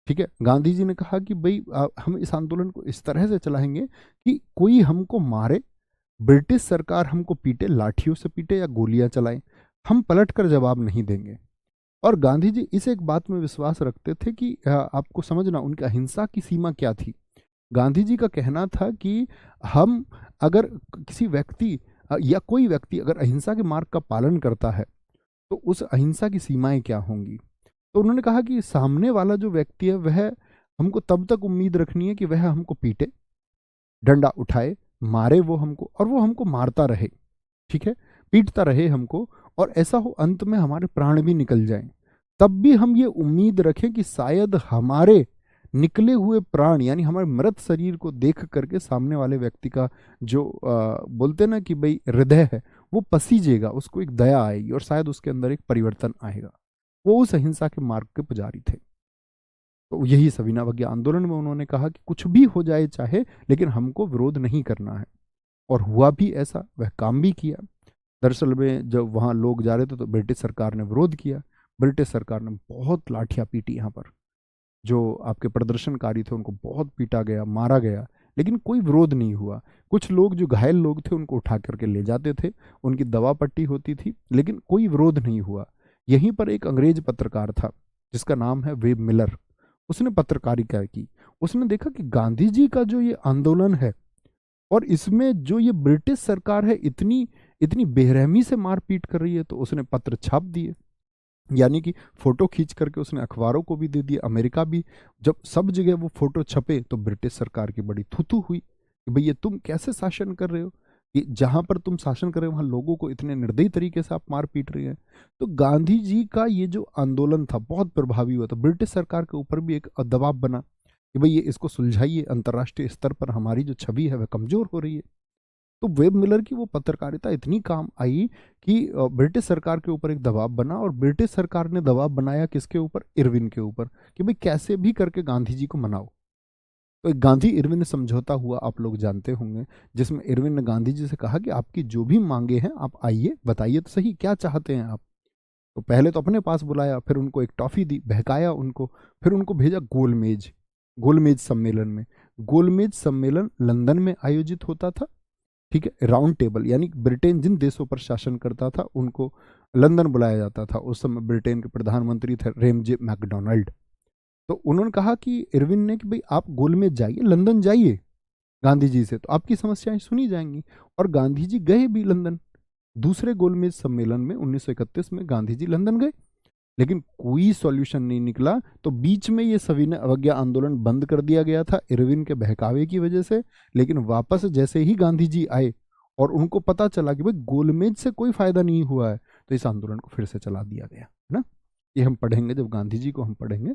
ठीक है, गांधी जी ने कहा कि भाई हम इस आंदोलन को इस तरह से चलाएंगे कि कोई हमको मारे, ब्रिटिश सरकार हमको पीटे, लाठियों से पीटे या गोलियां चलाए, हम पलट कर जवाब नहीं देंगे। और गांधी जी इस एक बात में विश्वास रखते थे कि आपको समझना उनकी अहिंसा की सीमा क्या थी। गांधी जी का कहना था कि हम अगर किसी व्यक्ति या कोई व्यक्ति अगर अहिंसा के मार्ग का पालन करता है तो उस अहिंसा की सीमाएं क्या होंगी। तो उन्होंने कहा कि सामने वाला जो व्यक्ति है वह हमको तब तक उम्मीद रखनी है कि वह हमको पीटे, डंडा उठाए, मारे वो हमको, और वो हमको मारता रहे। ठीक है, पीटता रहे हमको, और ऐसा हो अंत में हमारे प्राण भी निकल जाएं, तब भी हम ये उम्मीद रखें कि शायद हमारे निकले हुए प्राण, यानी हमारे मृत शरीर को देख करके सामने वाले व्यक्ति का जो बोलते ना कि भाई हृदय है, वो पसीजेगा, उसको एक दया आएगी और शायद उसके अंदर एक परिवर्तन आएगा। वो उस अहिंसा के मार्ग के पुजारी थे। तो यही सविना अवज्ञा आंदोलन में उन्होंने कहा कि कुछ भी हो जाए चाहे, लेकिन हमको विरोध नहीं करना है। और हुआ भी ऐसा, वह काम भी किया। दरअसल में जब वहाँ लोग जा रहे थे तो ब्रिटिश सरकार ने विरोध किया। ब्रिटिश सरकार ने बहुत लाठियाँ पीटी यहाँ पर, जो आपके प्रदर्शनकारी थे उनको बहुत पीटा गया, मारा गया, लेकिन कोई विरोध नहीं हुआ। कुछ लोग जो घायल लोग थे उनको उठा करके ले जाते थे, उनकी दवा पट्टी होती थी, लेकिन कोई विरोध नहीं हुआ। यहीं पर एक अंग्रेज पत्रकार था जिसका नाम है वेब मिलर। उसने पत्रकारिता की। उसने देखा कि गांधी जी का जो ये आंदोलन है और इसमें जो ये ब्रिटिश सरकार है इतनी इतनी बेरहमी से मारपीट कर रही है, तो उसने पत्र छाप दिए, यानी कि फोटो खींच करके उसने अखबारों को भी दे दिया, अमेरिका भी। जब सब जगह वो फोटो छपे तो ब्रिटिश सरकार की बड़ी थुथु हुई कि भैया तुम कैसे शासन कर रहे हो, कि जहां पर तुम शासन कर रहे हो वहां लोगों को इतने निर्दयी तरीके से आप मार पीट रहे हैं। तो गांधी जी का ये जो आंदोलन था बहुत प्रभावी हुआ था, ब्रिटिश सरकार के ऊपर भी एक दबाव बना कि भाई ये इसको सुलझाइए, अंतर्राष्ट्रीय स्तर पर हमारी जो छवि है वह कमजोर हो रही है। तो वेब मिलर की वो पत्रकारिता इतनी काम आई कि ब्रिटिश सरकार के ऊपर एक दबाव बना, और ब्रिटिश सरकार ने दबाव बनाया किसके ऊपर, इरविन के ऊपर, कि भाई कैसे भी करके गांधी जी को मनाओ। तो एक गांधी इरविन समझौता हुआ, आप लोग जानते होंगे, जिसमें इरविन ने गांधी जी से कहा कि आपकी जो भी मांगे हैं आप आइए, बताइए तो सही क्या चाहते हैं आप। तो पहले तो अपने पास बुलाया, फिर उनको एक टॉफी दी, बहकाया उनको, फिर उनको भेजा गोलमेज, गोलमेज सम्मेलन में। गोलमेज सम्मेलन लंदन में आयोजित होता था, ठीक है। राउंड टेबल, यानी ब्रिटेन जिन देशों पर शासन करता था उनको लंदन बुलाया जाता था। उस समय ब्रिटेन के प्रधानमंत्री थे रेमजे मैकडोनाल्ड। तो उन्होंने कहा कि इरविन ने कि भाई आप गोलमेज जाइए, लंदन जाइए गांधी जी से, तो आपकी समस्याएं सुनी जाएंगी। और गांधी जी गए भी लंदन। दूसरे गोलमेज सम्मेलन में 1931 में गांधी जी लंदन गए, लेकिन कोई सॉल्यूशन नहीं निकला। तो बीच में ये सविनय अवज्ञा आंदोलन बंद कर दिया गया था इरविन के बहकावे की वजह से। लेकिन वापस जैसे ही गांधी जी आए और उनको पता चला कि भाई गोलमेज से कोई फायदा नहीं हुआ है, तो इस आंदोलन को फिर से चला दिया गया, है ना। ये हम पढ़ेंगे जब गांधी जी को हम पढ़ेंगे।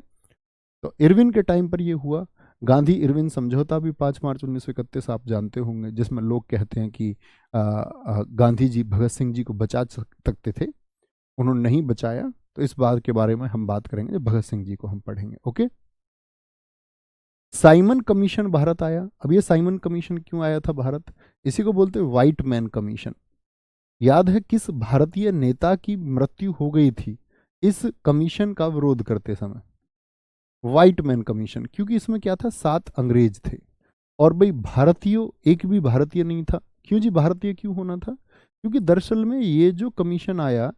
तो इरविन के टाइम पर ये हुआ। गांधी इरविन समझौता भी 5 मार्च 1931 आप जानते होंगे, जिसमें लोग कहते हैं कि गांधी जी भगत सिंह जी को बचा सकते थे, उन्होंने नहीं बचाया। तो इस बात के बारे में हम बात करेंगे जब भगत सिंह जी को हम पढ़ेंगे। ओके, साइमन कमीशन भारत आया। अब ये साइमन कमीशन क्यों आया था भारत, इसी को बोलते हैं व्हाइट मैन कमीशन। याद है किस भारतीय नेता की मृत्यु हो गई थी इस कमीशन का विरोध करते समय, व्हाइट मैन कमीशन, क्योंकि इसमें क्या था, 7 अंग्रेज थे और भाई भारतीयों एक भी भारतीय नहीं था। क्यों जी, भारतीय क्यों होना था, क्योंकि दरअसल में ये जो कमीशन आया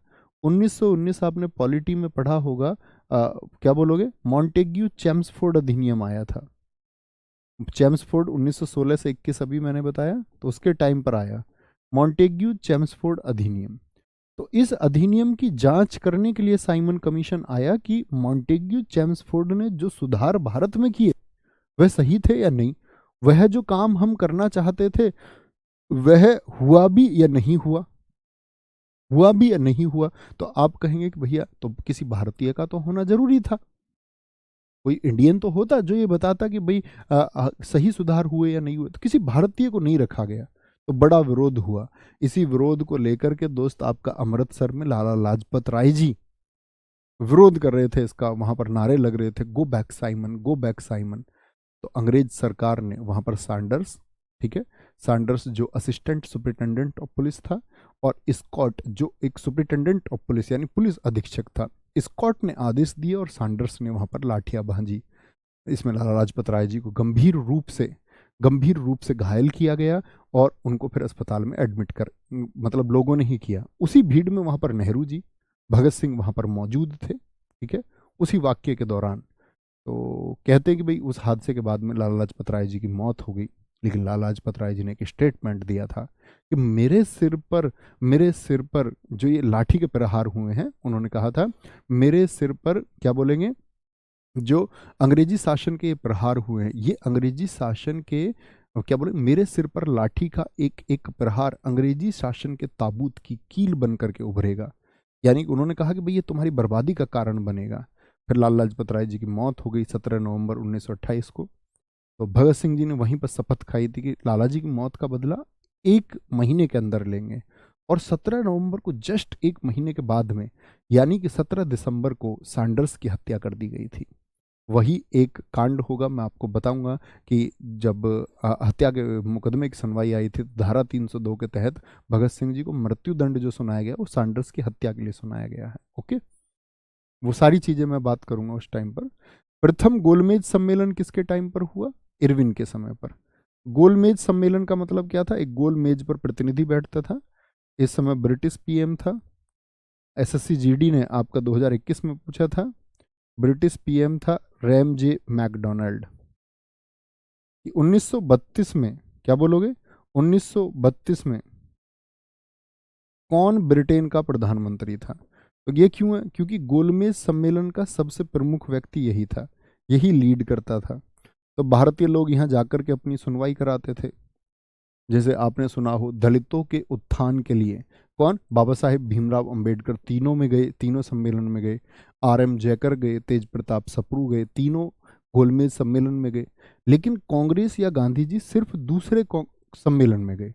1919, आपने पॉलिटी में पढ़ा होगा, क्या बोलोगे, मॉन्टेग्यू चेम्सफोर्ड अधिनियम आया था। चेम्सफोर्ड 1916 से 21 अभी मैंने बताया, तो उसके टाइम पर आया मॉन्टेग्यू चेम्सफोर्ड अधिनियम। तो इस अधिनियम की जांच करने के लिए साइमन कमीशन आया कि मॉन्टेग्यू चेम्सफोर्ड ने जो सुधार भारत में किए वह सही थे या नहीं, वह जो काम हम करना चाहते थे वह हुआ भी या नहीं हुआ, हुआ भी या नहीं हुआ। तो आप कहेंगे कि भैया तो किसी भारतीय का तो होना जरूरी था, कोई इंडियन तो होता जो ये बताता कि भाई सही सुधार हुए या नहीं हुए। तो किसी भारतीय को नहीं रखा गया, तो बड़ा विरोध हुआ। इसी विरोध को लेकर के दोस्त आपका अमृतसर में लाला लाजपत राय जी विरोध कर रहे थे इसका, वहां पर नारे लग रहे थे, go back Simon, go back Simon. तो अंग्रेज सरकार ने वहां पर सैंडर्स, ठीक है, सैंडर्स जो असिस्टेंट सुपरिटेंडेंट ऑफ पुलिस था, और स्कॉट जो एक सुपरिटेंडेंट ऑफ पुलिस यानी पुलिस अधीक्षक था, स्कॉट ने आदेश दिए और सैंडर्स ने वहां पर लाठियां भांजी। इसमें लाला लाजपत राय जी को गंभीर रूप से घायल किया गया और उनको फिर अस्पताल में एडमिट कर, मतलब लोगों ने ही किया। उसी भीड़ में वहां पर नेहरू जी, भगत सिंह वहां पर मौजूद थे, ठीक है, उसी वाक्य के दौरान। तो कहते हैं कि भाई उस हादसे के बाद में लाला लाजपत राय जी की मौत हो गई, लेकिन लाला लाजपत राय जी ने एक स्टेटमेंट दिया था कि मेरे सिर पर जो ये लाठी के प्रहार हुए हैं, उन्होंने कहा था मेरे सिर पर, क्या बोलेंगे, जो अंग्रेजी शासन के प्रहार हुए हैं, ये अंग्रेजी शासन के और क्या बोले, मेरे सिर पर लाठी का एक एक प्रहार अंग्रेजी शासन के ताबूत की कील बन करके उभरेगा। यानी कि उन्होंने कहा कि भाई ये तुम्हारी बर्बादी का कारण बनेगा। फिर लाला लाजपत राय जी की मौत हो गई 17 नवंबर 1928 को। तो भगत सिंह जी ने वहीं पर शपथ खाई थी कि लाला जी की मौत का बदला 1 महीने के अंदर लेंगे। और 17 नवंबर को जस्ट 1 महीने के बाद में, यानी कि 17 दिसंबर को सैंडर्स की हत्या कर दी गई थी। वही एक कांड होगा, मैं आपको बताऊंगा कि जब हत्या के मुकदमे की सुनवाई आई थी, तो धारा 302 के तहत भगत सिंह जी को मृत्युदंड जो सुनाया गया वो सैंडर्स की हत्या के लिए सुनाया गया है। ओके, वो सारी चीजें मैं बात करूंगा उस टाइम पर। प्रथम गोलमेज सम्मेलन किसके टाइम पर हुआ? इरविन के समय पर। गोलमेज सम्मेलन का मतलब क्या था? एक गोल मेज पर प्रतिनिधि बैठता था। इस समय ब्रिटिश पीएम था। एसएससी जीडी ने आपका 2021 में पूछा था। ब्रिटिश पीएम था रैमजे मैकडोनाल्ड। 1932 में, क्या बोलोगे, 1932 में कौन ब्रिटेन का प्रधानमंत्री था? तो ये क्यों है? क्योंकि गोलमेज सम्मेलन का सबसे प्रमुख व्यक्ति यही था, यही लीड करता था। तो भारतीय लोग यहाँ जाकर के अपनी सुनवाई कराते थे। जैसे आपने सुना हो दलितों के उत्थान के लिए कौन? बाबा साहेब भीमराव अंबेडकर तीनों में गए, तीनों सम्मेलन में गए। आर.एम. जयकर गए, तेज प्रताप सप्रू गए, तीनों गोलमेज सम्मेलन में गए। लेकिन कांग्रेस या गांधी जी सिर्फ दूसरे सम्मेलन में गए,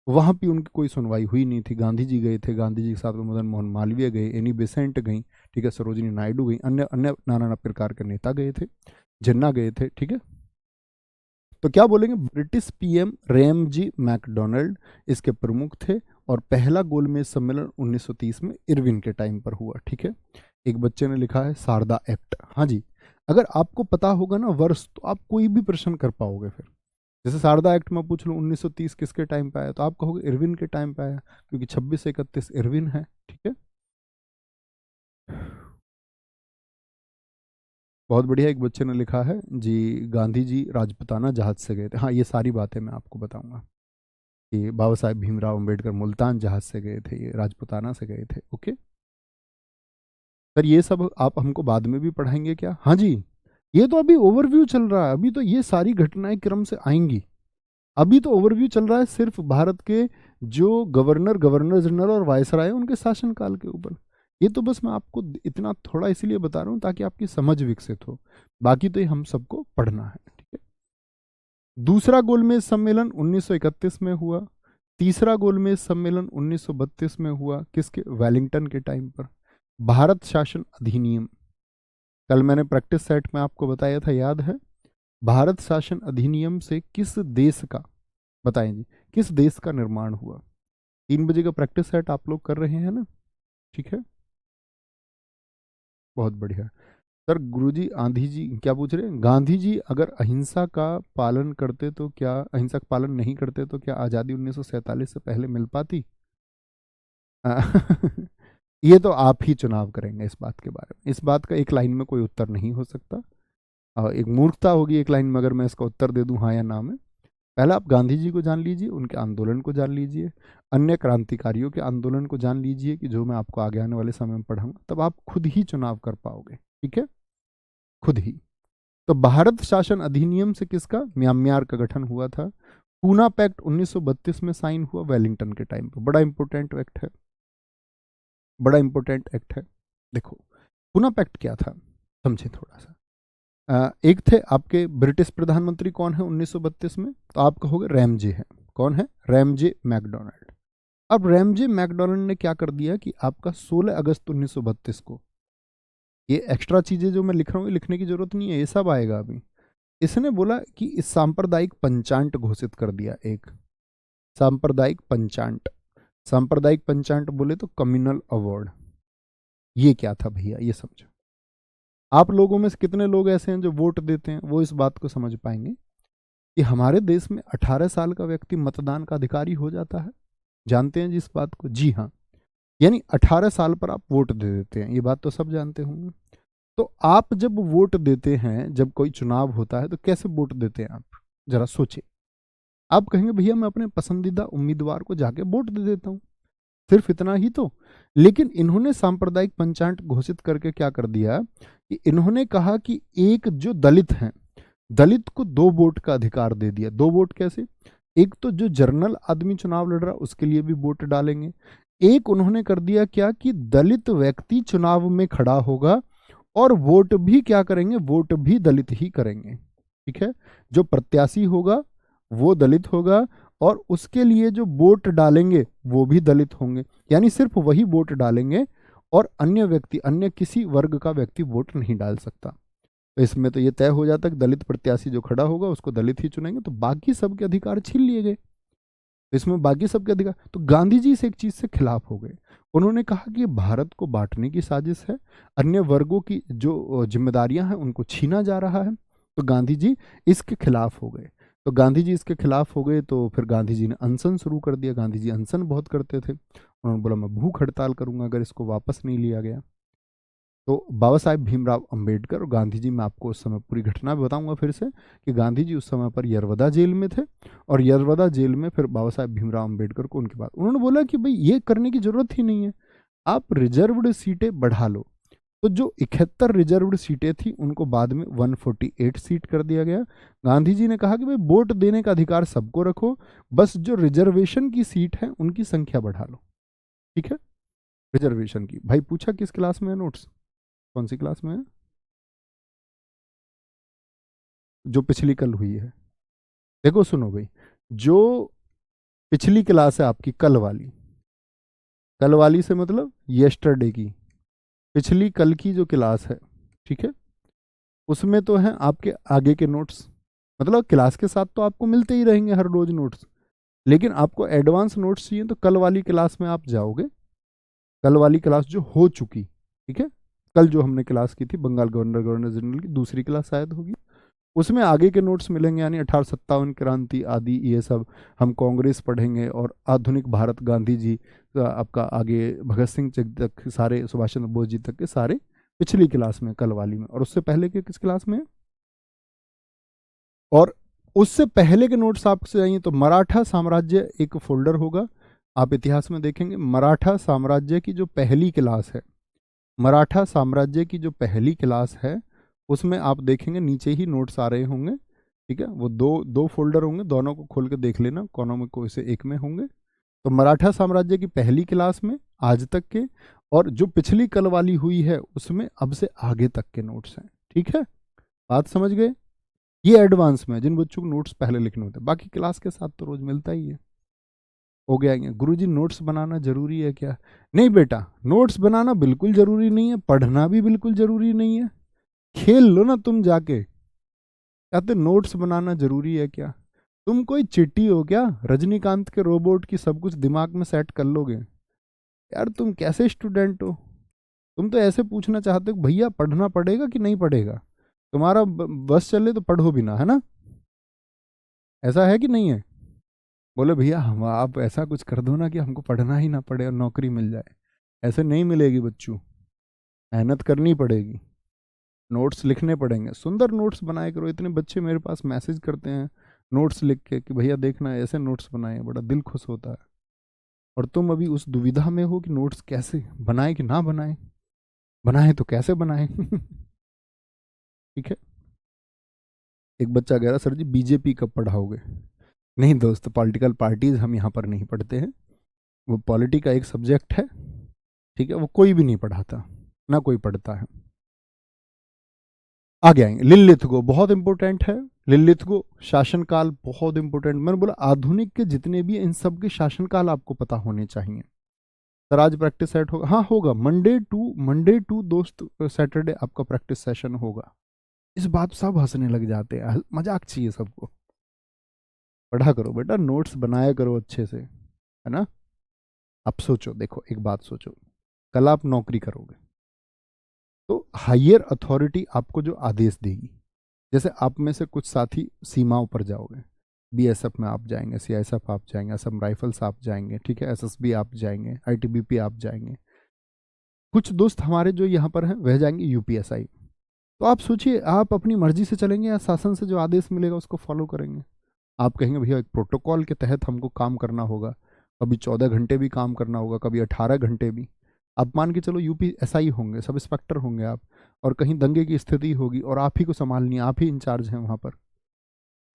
वहां भी उनकी कोई सुनवाई हुई नहीं थी। गांधी जी गए थे, गांधी जी के साथ में मदन मोहन मालवीय गए, एनी बेसेंट गई, ठीक है, सरोजिनी नायडू गई, अन्य अन्य नाना प्रकार के नेता गए थे, जिन्ना गए थे, ठीक है। तो क्या बोलेंगे? ब्रिटिश पीएम रैमजी मैकडोनाल्ड इसके प्रमुख थे। और पहला गोलमेज सम्मेलन 1930 में इरविन के टाइम पर हुआ, ठीक है। एक बच्चे ने लिखा है शारदा एक्ट। हाँ जी, अगर आपको पता होगा ना वर्ष, तो आप कोई भी प्रश्न कर पाओगे। फिर जैसे शारदा एक्ट में पूछ लूँ 1930 किसके टाइम पे आया, तो आप कहोगे इरविन के टाइम पे आया, क्योंकि 26 से 31 इरविन है, ठीक है। बहुत बढ़िया। एक बच्चे ने लिखा है जी, गांधी जी राजपुताना जहाज से गए थे। हाँ, ये सारी बातें मैं आपको बताऊंगा कि बाबा साहेब भीमराव अंबेडकर मुल्तान जहाज से गए थे, ये राजपुताना से गए थे। ओके सर, ये सब आप हमको बाद में भी पढ़ाएंगे क्या? हाँ जी, ये तो अभी ओवरव्यू चल रहा है, अभी तो ये सारी घटनाएं क्रम से आएंगी। अभी तो ओवरव्यू चल रहा है सिर्फ भारत के जो गवर्नर, गवर्नर जनरल और वायसराय उनके शासनकाल के ऊपर। ये तो बस मैं आपको इतना थोड़ा इसलिए बता रहा हूँ ताकि आपकी समझ विकसित हो, बाकी तो ये हम सबको पढ़ना है, ठीक है। दूसरा गोलमेज सम्मेलन 1931 में हुआ। तीसरा गोलमेज सम्मेलन 1932 में हुआ, किसके? वेलिंगटन के टाइम पर। भारत शासन अधिनियम, कल मैंने प्रैक्टिस सेट में आपको बताया था, याद है? भारत शासन अधिनियम से किस देश का, बताएं जी, किस देश का निर्माण हुआ? 3 बजे का प्रैक्टिस सेट आप लोग कर रहे हैं ना, ठीक है, बहुत बढ़िया। सर गुरुजी, आंधी जी क्या पूछ रहे हैं? गांधी जी अगर अहिंसा का पालन करते तो क्या, अहिंसा का पालन नहीं करते तो क्या आज़ादी 1947 से पहले मिल पाती? ये तो आप ही चुनाव करेंगे इस बात के बारे में। इस बात का एक लाइन में कोई उत्तर नहीं हो सकता, और एक मूर्खता होगी एक लाइन में अगर मैं इसका उत्तर दे दूं हाँ या ना में। पहले आप गांधी जी को जान लीजिए, उनके आंदोलन को जान लीजिए, अन्य क्रांतिकारियों के आंदोलन को जान लीजिए, कि जो मैं आपको आगे आने वाले समय में पढ़ाऊंगा, तब आप खुद ही चुनाव कर पाओगे, ठीक है, खुद ही। तो भारत शासन अधिनियम से किसका, म्यांमार का गठन हुआ था। पूना पैक्ट 1932 में साइन हुआ वेलिंगटन के टाइम पर। बड़ा इंपॉर्टेंट एक्ट है, बड़ा इंपॉर्टेंट एक्ट है। देखो पूना पैक्ट क्या था, समझे थोड़ा सा। एक थे आपके ब्रिटिश प्रधानमंत्री, कौन है 1932 में? तो आप कहोगे रैमजे है। कौन है? Ramsay MacDonald. अब रैमजे मैकडोनाल्ड ने क्या कर दिया कि आपका 16 अगस्त 1932 को, ये एक्स्ट्रा चीजें जो मैं लिख रहा हूँ लिखने की जरूरत नहीं है, ये सब आएगा अभी। इसने बोला कि इस सांप्रदायिक पंचांट घोषित कर दिया, एक सांप्रदायिक पंचांट। सांप्रदायिक पंचांट बोले तो कम्युनल अवार्ड। ये क्या था भैया, ये समझो। आप लोगों में से कितने लोग ऐसे हैं जो वोट देते हैं, वो इस बात को समझ पाएंगे कि हमारे देश में 18 साल का व्यक्ति मतदान का अधिकारी हो जाता है। जानते हैं जी इस बात को? जी हाँ, यानी 18 साल पर आप वोट दे देते हैं, ये बात तो सब जानते होंगे। तो आप जब वोट देते हैं, जब कोई चुनाव होता है, तो कैसे वोट देते हैं आप? जरा सोचिए। आप कहेंगे भैया मैं अपने पसंदीदा उम्मीदवार को जाके वोट दे देता हूँ, सिर्फ इतना ही तो। लेकिन इन्होंने सांप्रदायिक पंचांट घोषित करके क्या कर दिया कि इन्होंने कहा कि एक जो दलित हैं दलित को 2 वोट का अधिकार दे दिया। 2 वोट कैसे? एक तो जो जर्नल आदमी चुनाव लड़ रहा उसके लिए भी वोट डालेंगे, एक उन्होंने कर दिया क्या कि दलित व्यक्ति चुनाव में खड़ा होगा और वोट भी क्या करेंगे, वोट भी दलित ही करेंगे। ठीक है, जो प्रत्याशी होगा वो दलित होगा और उसके लिए जो वोट डालेंगे वो भी दलित होंगे, यानी सिर्फ वही वोट डालेंगे और अन्य व्यक्ति, अन्य किसी वर्ग का व्यक्ति वोट नहीं डाल सकता। तो इसमें तो ये तय हो जाता है कि दलित प्रत्याशी जो खड़ा होगा उसको दलित ही चुनेंगे, तो बाकी सबके अधिकार छीन लिए गए। तो इसमें बाकी सबके अधिकार, तो गांधी जी इस एक चीज से खिलाफ हो गए। उन्होंने कहा कि भारत को बांटने की साजिश है, अन्य वर्गों की जो जिम्मेदारियां हैं उनको छीना जा रहा है, तो गांधी जी इसके खिलाफ हो गए। तो गांधी जी इसके खिलाफ हो गए तो फिर गांधी जी ने अनशन शुरू कर दिया। गांधी जी अनशन बहुत करते थे, उन्होंने बोला मैं भूख हड़ताल करूंगा अगर इसको वापस नहीं लिया गया। तो बाबा साहेब भीमराव अंबेडकर और गांधी जी, मैं आपको उस समय पूरी घटना भी बताऊंगा फिर से, कि गांधी जी उस समय पर यरवदा जेल में थे और यरवदा जेल में फिर बाबा साहेब भीमराव अंबेडकर को उनके बाद उन्होंने बोला कि भाई ये करने की जरूरत ही नहीं है, आप रिजर्व्ड सीटें बढ़ा लो। तो जो 71 रिजर्व्ड सीटें थी उनको बाद में 148 सीट कर दिया गया। गांधी जी ने कहा कि भाई वोट देने का अधिकार सबको रखो, बस जो रिजर्वेशन की सीट है उनकी संख्या बढ़ा लो। ठीक है, रिजर्वेशन की। भाई पूछा किस क्लास में है नोट्स, कौन सी क्लास में है? जो पिछली कल हुई है। देखो सुनो भाई, जो पिछली क्लास है आपकी कल वाली, कल वाली से मतलब येस्टरडे की, पिछली कल की जो क्लास है, ठीक है, उसमें तो है आपके आगे के नोट्स। मतलब क्लास के साथ तो आपको मिलते ही रहेंगे हर रोज नोट्स, लेकिन आपको एडवांस नोट्स चाहिए तो कल वाली क्लास में आप जाओगे। कल वाली क्लास जो हो चुकी, ठीक है, कल जो हमने क्लास की थी बंगाल गवर्नर गवर्नर जनरल की दूसरी क्लास शायद होगी, उसमें आगे के नोट्स मिलेंगे, यानी 1857 क्रांति आदि ये सब हम कांग्रेस पढ़ेंगे और आधुनिक भारत गांधी जी आपका आगे भगत सिंह तक सारे, सुभाष चंद्र बोस जी तक के सारे पिछली क्लास में, कल वाली में। और उससे पहले के किस क्लास में है? और उससे पहले के नोट्स आपसे चाहिए तो मराठा साम्राज्य एक फोल्डर होगा, आप इतिहास में देखेंगे मराठा साम्राज्य की जो पहली क्लास है, मराठा साम्राज्य की जो पहली क्लास है उसमें आप देखेंगे नीचे ही नोट्स आ रहे होंगे। ठीक है, वो दो दो फोल्डर होंगे, दोनों को खोल के देख लेना, कोनों में कोई से एक में होंगे। तो मराठा साम्राज्य की पहली क्लास में आज तक के, और जो पिछली कल वाली हुई है उसमें अब से आगे तक के नोट्स हैं। ठीक है, बात समझ गए? ये एडवांस में जिन बच्चों को नोट्स पहले लिखने होते हैं, बाकी क्लास के साथ तो रोज मिलता ही है। हो गया? गुरुजी नोट्स बनाना जरूरी है क्या? नहीं बेटा, नोट्स बनाना बिल्कुल जरूरी नहीं है, पढ़ना भी बिल्कुल जरूरी नहीं है। खेल लो ना तुम जाके, कहते नोट्स बनाना जरूरी है क्या? तुम कोई चिट्टी हो क्या? रजनीकांत के रोबोट की सब कुछ दिमाग में सेट कर लोगे? यार तुम कैसे स्टूडेंट हो? तुम तो ऐसे पूछना चाहते हो भैया पढ़ना पड़ेगा कि नहीं पढ़ेगा, तुम्हारा बस चले तो पढ़ो भी ना, है ना? ऐसा है कि नहीं है? बोले भैया हम, आप ऐसा कुछ कर दो ना कि हमको पढ़ना ही ना पड़े और नौकरी मिल जाए। ऐसे नहीं मिलेगी बच्चों, मेहनत करनी पड़ेगी, नोट्स लिखने पड़ेंगे, सुंदर नोट्स बनाए करो। इतने बच्चे मेरे पास मैसेज करते हैं नोट्स लिख के कि भैया देखना ऐसे नोट्स बनाए, बड़ा दिल खुश होता है। और तुम अभी उस दुविधा में हो कि नोट्स कैसे बनाए कि ना बनाए, बनाए तो कैसे बनाए। ठीक है, एक बच्चा कह रहा सर जी बीजेपी कब पढ़ाओगे? नहीं दोस्त, पॉलिटिकल पार्टीज हम यहाँ पर नहीं पढ़ते हैं, वो पॉलिटी का एक सब्जेक्ट है, ठीक है, वो कोई भी नहीं पढ़ाता, ना कोई पढ़ता है। आगे आएंगे, लिलिथगो बहुत इंपॉर्टेंट है। लिलिथगो शासनकाल बहुत इंपॉर्टेंट, मैंने बोला आधुनिक के जितने भी इन सब के शासनकाल आपको पता होने चाहिए। सर आज प्रैक्टिस सेट होगा? हाँ होगा, मंडे टू दोस्त सैटरडे आपका प्रैक्टिस सेशन होगा। इस बात सब हंसने लग जाते हैं, मजाक चाहिए सबको। पढ़ा करो बेटा, नोट्स बनाया करो अच्छे से, है ना? अब सोचो, देखो एक बात सोचो, कल आप नौकरी करोगे तो हायर अथॉरिटी आपको जो आदेश देगी, जैसे आप में से कुछ साथी सीमाओं पर जाओगे, बीएसएफ में आप जाएंगे, सीआईएसएफ आप जाएंगे, असम राइफल्स आप जाएंगे, ठीक है, एसएसबी आप जाएंगे, आईटीबीपी आप जाएंगे, कुछ दोस्त हमारे जो यहाँ पर हैं वह जाएंगे यूपीएसआई। तो आप सोचिए, आप अपनी मर्जी से चलेंगे या शासन से जो आदेश मिलेगा उसको फॉलो करेंगे? आप कहेंगे भैया एक प्रोटोकॉल के तहत हमको काम करना होगा, कभी 14 घंटे भी काम करना होगा, कभी 18 घंटे भी। आप मान के चलो यूपी एसआई होंगे, सब इंस्पेक्टर होंगे आप, और कहीं दंगे की स्थिति होगी और आप ही को संभालनी है, आप ही इंचार्ज हैं वहां पर,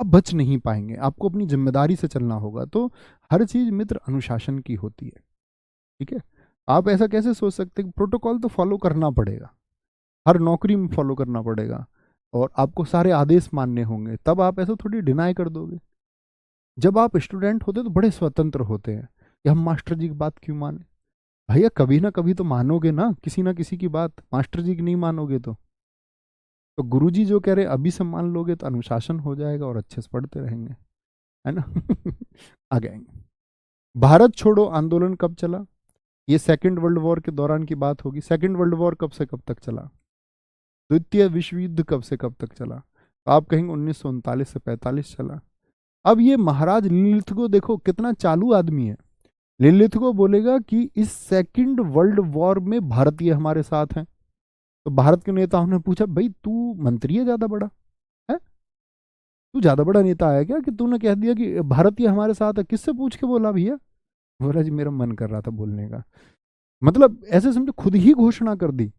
आप बच नहीं पाएंगे, आपको अपनी जिम्मेदारी से चलना होगा। तो हर चीज मित्र अनुशासन की होती है, ठीक है। आप ऐसा कैसे सोच सकते हैं, प्रोटोकॉल तो फॉलो करना पड़ेगा, हर नौकरी में फॉलो करना पड़ेगा, और आपको सारे आदेश मानने होंगे, तब आप ऐसा थोड़ी डिनाई कर दोगे। जब आप स्टूडेंट होते तो बड़े स्वतंत्र होते हैं कि हम मास्टर जी की बात क्यों माने। भैया कभी ना कभी तो मानोगे ना किसी ना किसी की बात, मास्टर जी की नहीं मानोगे तो गुरुजी जो कह रहे अभी से मान लोगे तो अनुशासन हो जाएगा और अच्छे से पढ़ते रहेंगे, है ना। आगे आएंगे। भारत छोड़ो आंदोलन कब चला, ये सेकंड वर्ल्ड वॉर के दौरान की बात होगी। सेकंड वर्ल्ड वॉर कब से कब तक चला, द्वितीय विश्व युद्ध कब से कब तक चला, तो आप कहेंगे 1939 से 45 चला। अब ये महाराज लिलिथगो देखो कितना चालू आदमी है, लिलिथगो बोलेगा कि इस सेकंड वर्ल्ड वॉर में भारतीय हमारे साथ हैं। तो भारत के नेताओं ने पूछा भाई तू मंत्री है ज्यादा बड़ा, है तू ज्यादा बड़ा नेता है क्या कि तूने कह दिया कि भारतीय हमारे साथ है, किससे पूछ के बोला भैया। बोला जी मेरा मन कर रहा था बोलने का। मतलब ऐसे समझो खुद ही घोषणा कर दी।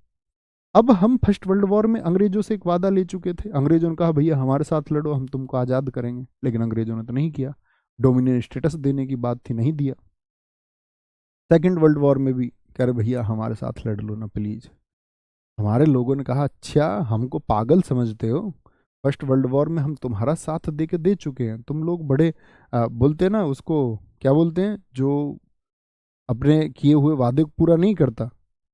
अब हम फर्स्ट वर्ल्ड वॉर में अंग्रेजों से एक वादा ले चुके थे, अंग्रेजों ने कहा भैया हमारे साथ लड़ो हम तुमको आज़ाद करेंगे, लेकिन अंग्रेजों ने तो नहीं किया, डोमिनियन स्टेटस देने की बात थी, नहीं दिया। सेकंड वर्ल्ड वॉर में भी कह रहे भैया हमारे साथ लड़ लो ना प्लीज। हमारे लोगों ने कहा अच्छा हमको पागल समझते हो, फर्स्ट वर्ल्ड वॉर में हम तुम्हारा साथ दे के दे चुके हैं, तुम लोग बड़े बोलते हैं ना उसको, क्या बोलते हैं जो अपने किए हुए वादे को पूरा नहीं करता,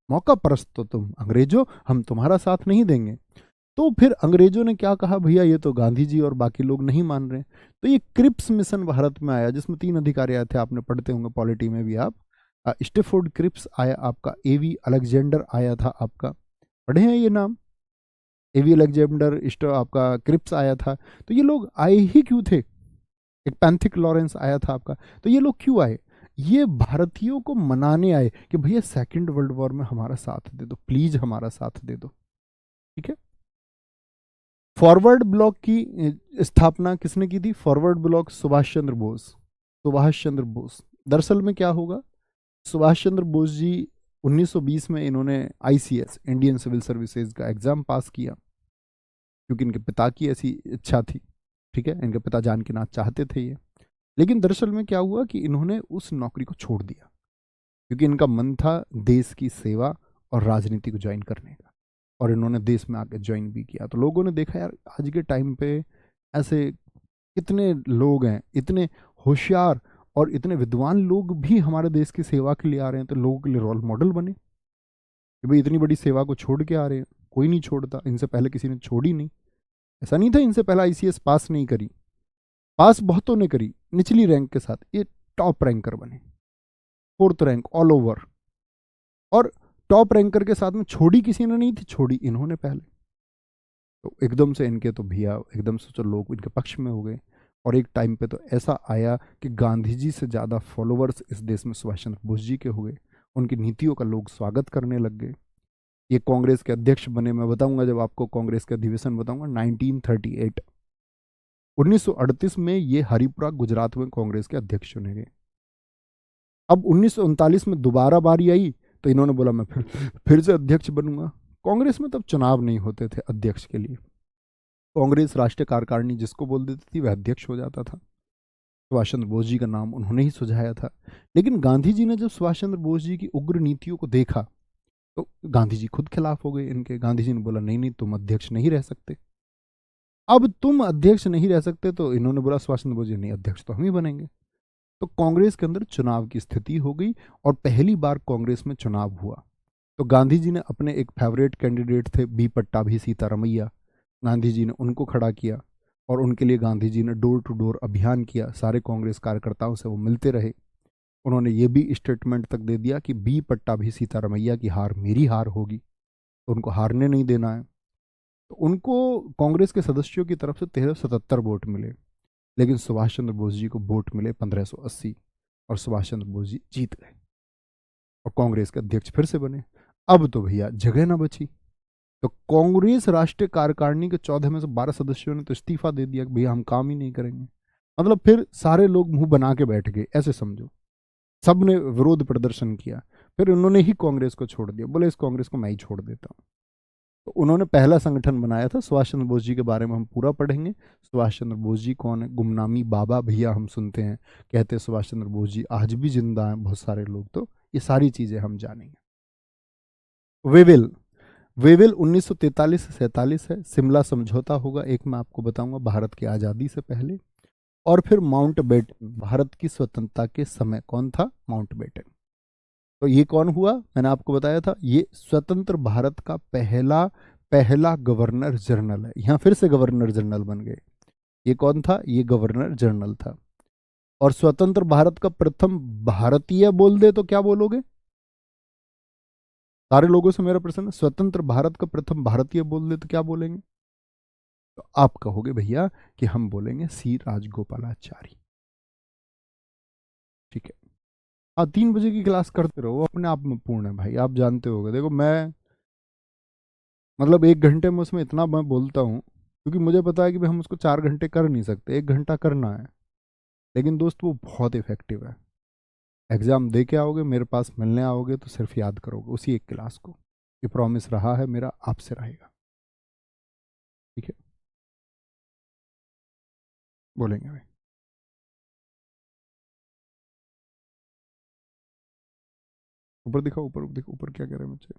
मौका परस्त तो तुम अंग्रेजों, हम तुम्हारा साथ नहीं देंगे। तो फिर अंग्रेजों ने क्या कहा भैया ये तो गांधी जी और बाकी लोग नहीं मान रहे। तो ये क्रिप्स मिशन भारत में आया जिसमें 3 अधिकारी आए थे, आपने पढ़ते होंगे पॉलिटी में भी आप। स्टेफोर्ड क्रिप्स आया आपका, एवी अलेक्जेंडर आया था आपका, पढ़े हैं ये नाम, एवी अलेक्जेंडर आपका क्रिप्स आया था। तो ये लोग आए ही क्यों थे, एक पैंथिक लॉरेंस आया था आपका। तो ये लोग क्यों आए, ये भारतीयों को मनाने आए कि भैया सेकंड वर्ल्ड वॉर में हमारा साथ दे दो, प्लीज हमारा साथ दे दो, ठीक है। फॉरवर्ड ब्लॉक की स्थापना किसने की थी, फॉरवर्ड ब्लॉक सुभाष चंद्र बोस, सुभाष चंद्र बोस। दरअसल में क्या होगा, सुभाष चंद्र बोस जी 1920 में इन्होंने आईसीएस इंडियन सिविल सर्विसेज का एग्जाम पास किया, क्योंकि इनके पिता की ऐसी इच्छा थी, ठीक है, इनके पिता जान के नाथ चाहते थे ये। लेकिन दरअसल में क्या हुआ कि इन्होंने उस नौकरी को छोड़ दिया, क्योंकि इनका मन था देश की सेवा और राजनीति को ज्वाइन करने का, और इन्होंने देश में आके ज्वाइन भी किया। तो लोगों ने देखा यार आज के टाइम पे ऐसे कितने लोग हैं, इतने होशियार और इतने विद्वान लोग भी हमारे देश की सेवा के लिए आ रहे हैं, तो लोगों के लिए रोल मॉडल बने कि भाई इतनी बड़ी सेवा को छोड़ के आ रहे हैं। कोई नहीं छोड़ता, इनसे पहले किसी ने छोड़ी नहीं, ऐसा नहीं था इनसे पहला आईसीएस पास नहीं करी, पास बहुतों ने करी निचली रैंक के साथ, ये टॉप रैंकर बने, 4th रैंक ऑल ओवर। और टॉप रैंकर के साथ में छोड़ी किसी ने नहीं थी, छोड़ी इन्होंने पहले। तो एकदम से इनके तो भैया एकदम से तो लोग इनके पक्ष में हो गए, और एक टाइम पे तो ऐसा आया कि गांधी जी से ज़्यादा फॉलोअर्स इस देश में सुभाष चंद्र बोस जी के हो गए, उनकी नीतियों का लोग स्वागत करने लग गए। ये कांग्रेस के अध्यक्ष बने, मैं बताऊंगा जब आपको कांग्रेस का अधिवेशन बताऊंगा 1938, 1938 में ये हरिपुरा गुजरात में कांग्रेस के अध्यक्ष चुने गए। अब 1939 में दोबारा बारी आई तो इन्होंने बोला मैं फिर से अध्यक्ष बनूंगा। कांग्रेस में तब चुनाव नहीं होते थे अध्यक्ष के लिए, कांग्रेस राष्ट्रीय कार्यकारिणी जिसको बोल देती थी वह अध्यक्ष हो जाता था। सुभाष चंद्र बोस जी का नाम उन्होंने ही सुझाया था। लेकिन गांधी जी ने जब सुभाष चंद्र बोस जी की उग्र नीतियों को देखा तो गांधी जी खुद खिलाफ हो गए इनके। गांधी जी ने बोला नहीं नहीं तुम अध्यक्ष नहीं रह सकते। अब तुम अध्यक्ष नहीं रह सकते तो इन्होंने बोला सुभाष चंद्र बोस जी नहीं, अध्यक्ष तो हम ही बनेंगे। तो कांग्रेस के अंदर चुनाव की स्थिति हो गई और पहली बार कांग्रेस में चुनाव हुआ। तो गांधी जी ने अपने एक फेवरेट कैंडिडेट थे बी पट्टाभी सीतारमैया, गांधी जी ने उनको खड़ा किया और उनके लिए गांधी जी ने डोर टू डोर अभियान किया, सारे कांग्रेस कार्यकर्ताओं से वो मिलते रहे। उन्होंने ये भी स्टेटमेंट तक दे दिया कि बी पट्टाभी सीतारमैया की हार मेरी हार होगी, तो उनको हारने नहीं देना है। तो उनको कांग्रेस के सदस्यों की तरफ से 1377 वोट मिले, लेकिन सुभाष चंद्र बोस जी को वोट मिले 1580 और सुभाष चंद्र बोस जी जीत गए और कांग्रेस के अध्यक्ष फिर से बने। अब तो भैया जगह ना बची, तो कांग्रेस राष्ट्रीय कार्यकारिणी के 14 में से 12 सदस्यों ने तो इस्तीफा दे दिया कि भैया हम काम ही नहीं करेंगे। मतलब फिर सारे लोग मुंह बना के बैठ गए, ऐसे समझो, सबने विरोध प्रदर्शन किया। फिर उन्होंने ही कांग्रेस को छोड़ दिया, बोले इस कांग्रेस को मैं ही छोड़ देता हूँ। तो उन्होंने पहला संगठन बनाया था, सुभाष चंद्र बोस जी के बारे में हम पूरा पढ़ेंगे। सुभाष चंद्र बोस जी कौन है? गुमनामी बाबा भैया हम सुनते हैं, कहते हैं सुभाष चंद्र बोस जी आज भी जिंदा हैं बहुत सारे लोग, तो ये सारी चीजें हम जानेंगे। वेविल, वेविल 1943 से 47 है, शिमला समझौता होगा एक, मैं आपको बताऊंगा भारत की आज़ादी से पहले। और फिर माउंट बेटन, भारत की स्वतंत्रता के समय कौन था? Mountbatten. तो ये कौन हुआ? मैंने आपको बताया था, ये स्वतंत्र भारत का पहला पहला गवर्नर जनरल है। यहाँ फिर से गवर्नर जनरल बन गए। ये कौन था? ये गवर्नर जनरल था। और स्वतंत्र भारत का प्रथम भारतीय बोल दे तो क्या बोलोगे? सारे लोगों से मेरा प्रश्न है, स्वतंत्र भारत का प्रथम भारतीय बोल दे तो क्या बोलेंगे? तो आप कहोगे भैया कि हम बोलेंगे सी राजगोपालाचारी। ठीक है। हाँ, 3 बजे की क्लास करते रहो, अपने आप में पूर्ण है भाई, आप जानते होगे। देखो मैं मतलब 1 घंटे में उसमें इतना मैं बोलता हूँ, क्योंकि मुझे पता है कि भाई हम उसको 4 घंटे कर नहीं सकते, 1 घंटा करना है। लेकिन दोस्त वो बहुत इफेक्टिव है। एग्जाम दे के आओगे, मेरे पास मिलने आओगे तो सिर्फ याद करोगे उसी एक क्लास को। ये प्रॉमिस रहा है मेरा, आपसे रहेगा। ठीक है, बोलेंगे भाई। ऊपर दिखाओ, ऊपर दिखाओ, ऊपर क्या कह रहे हैं बच्चे?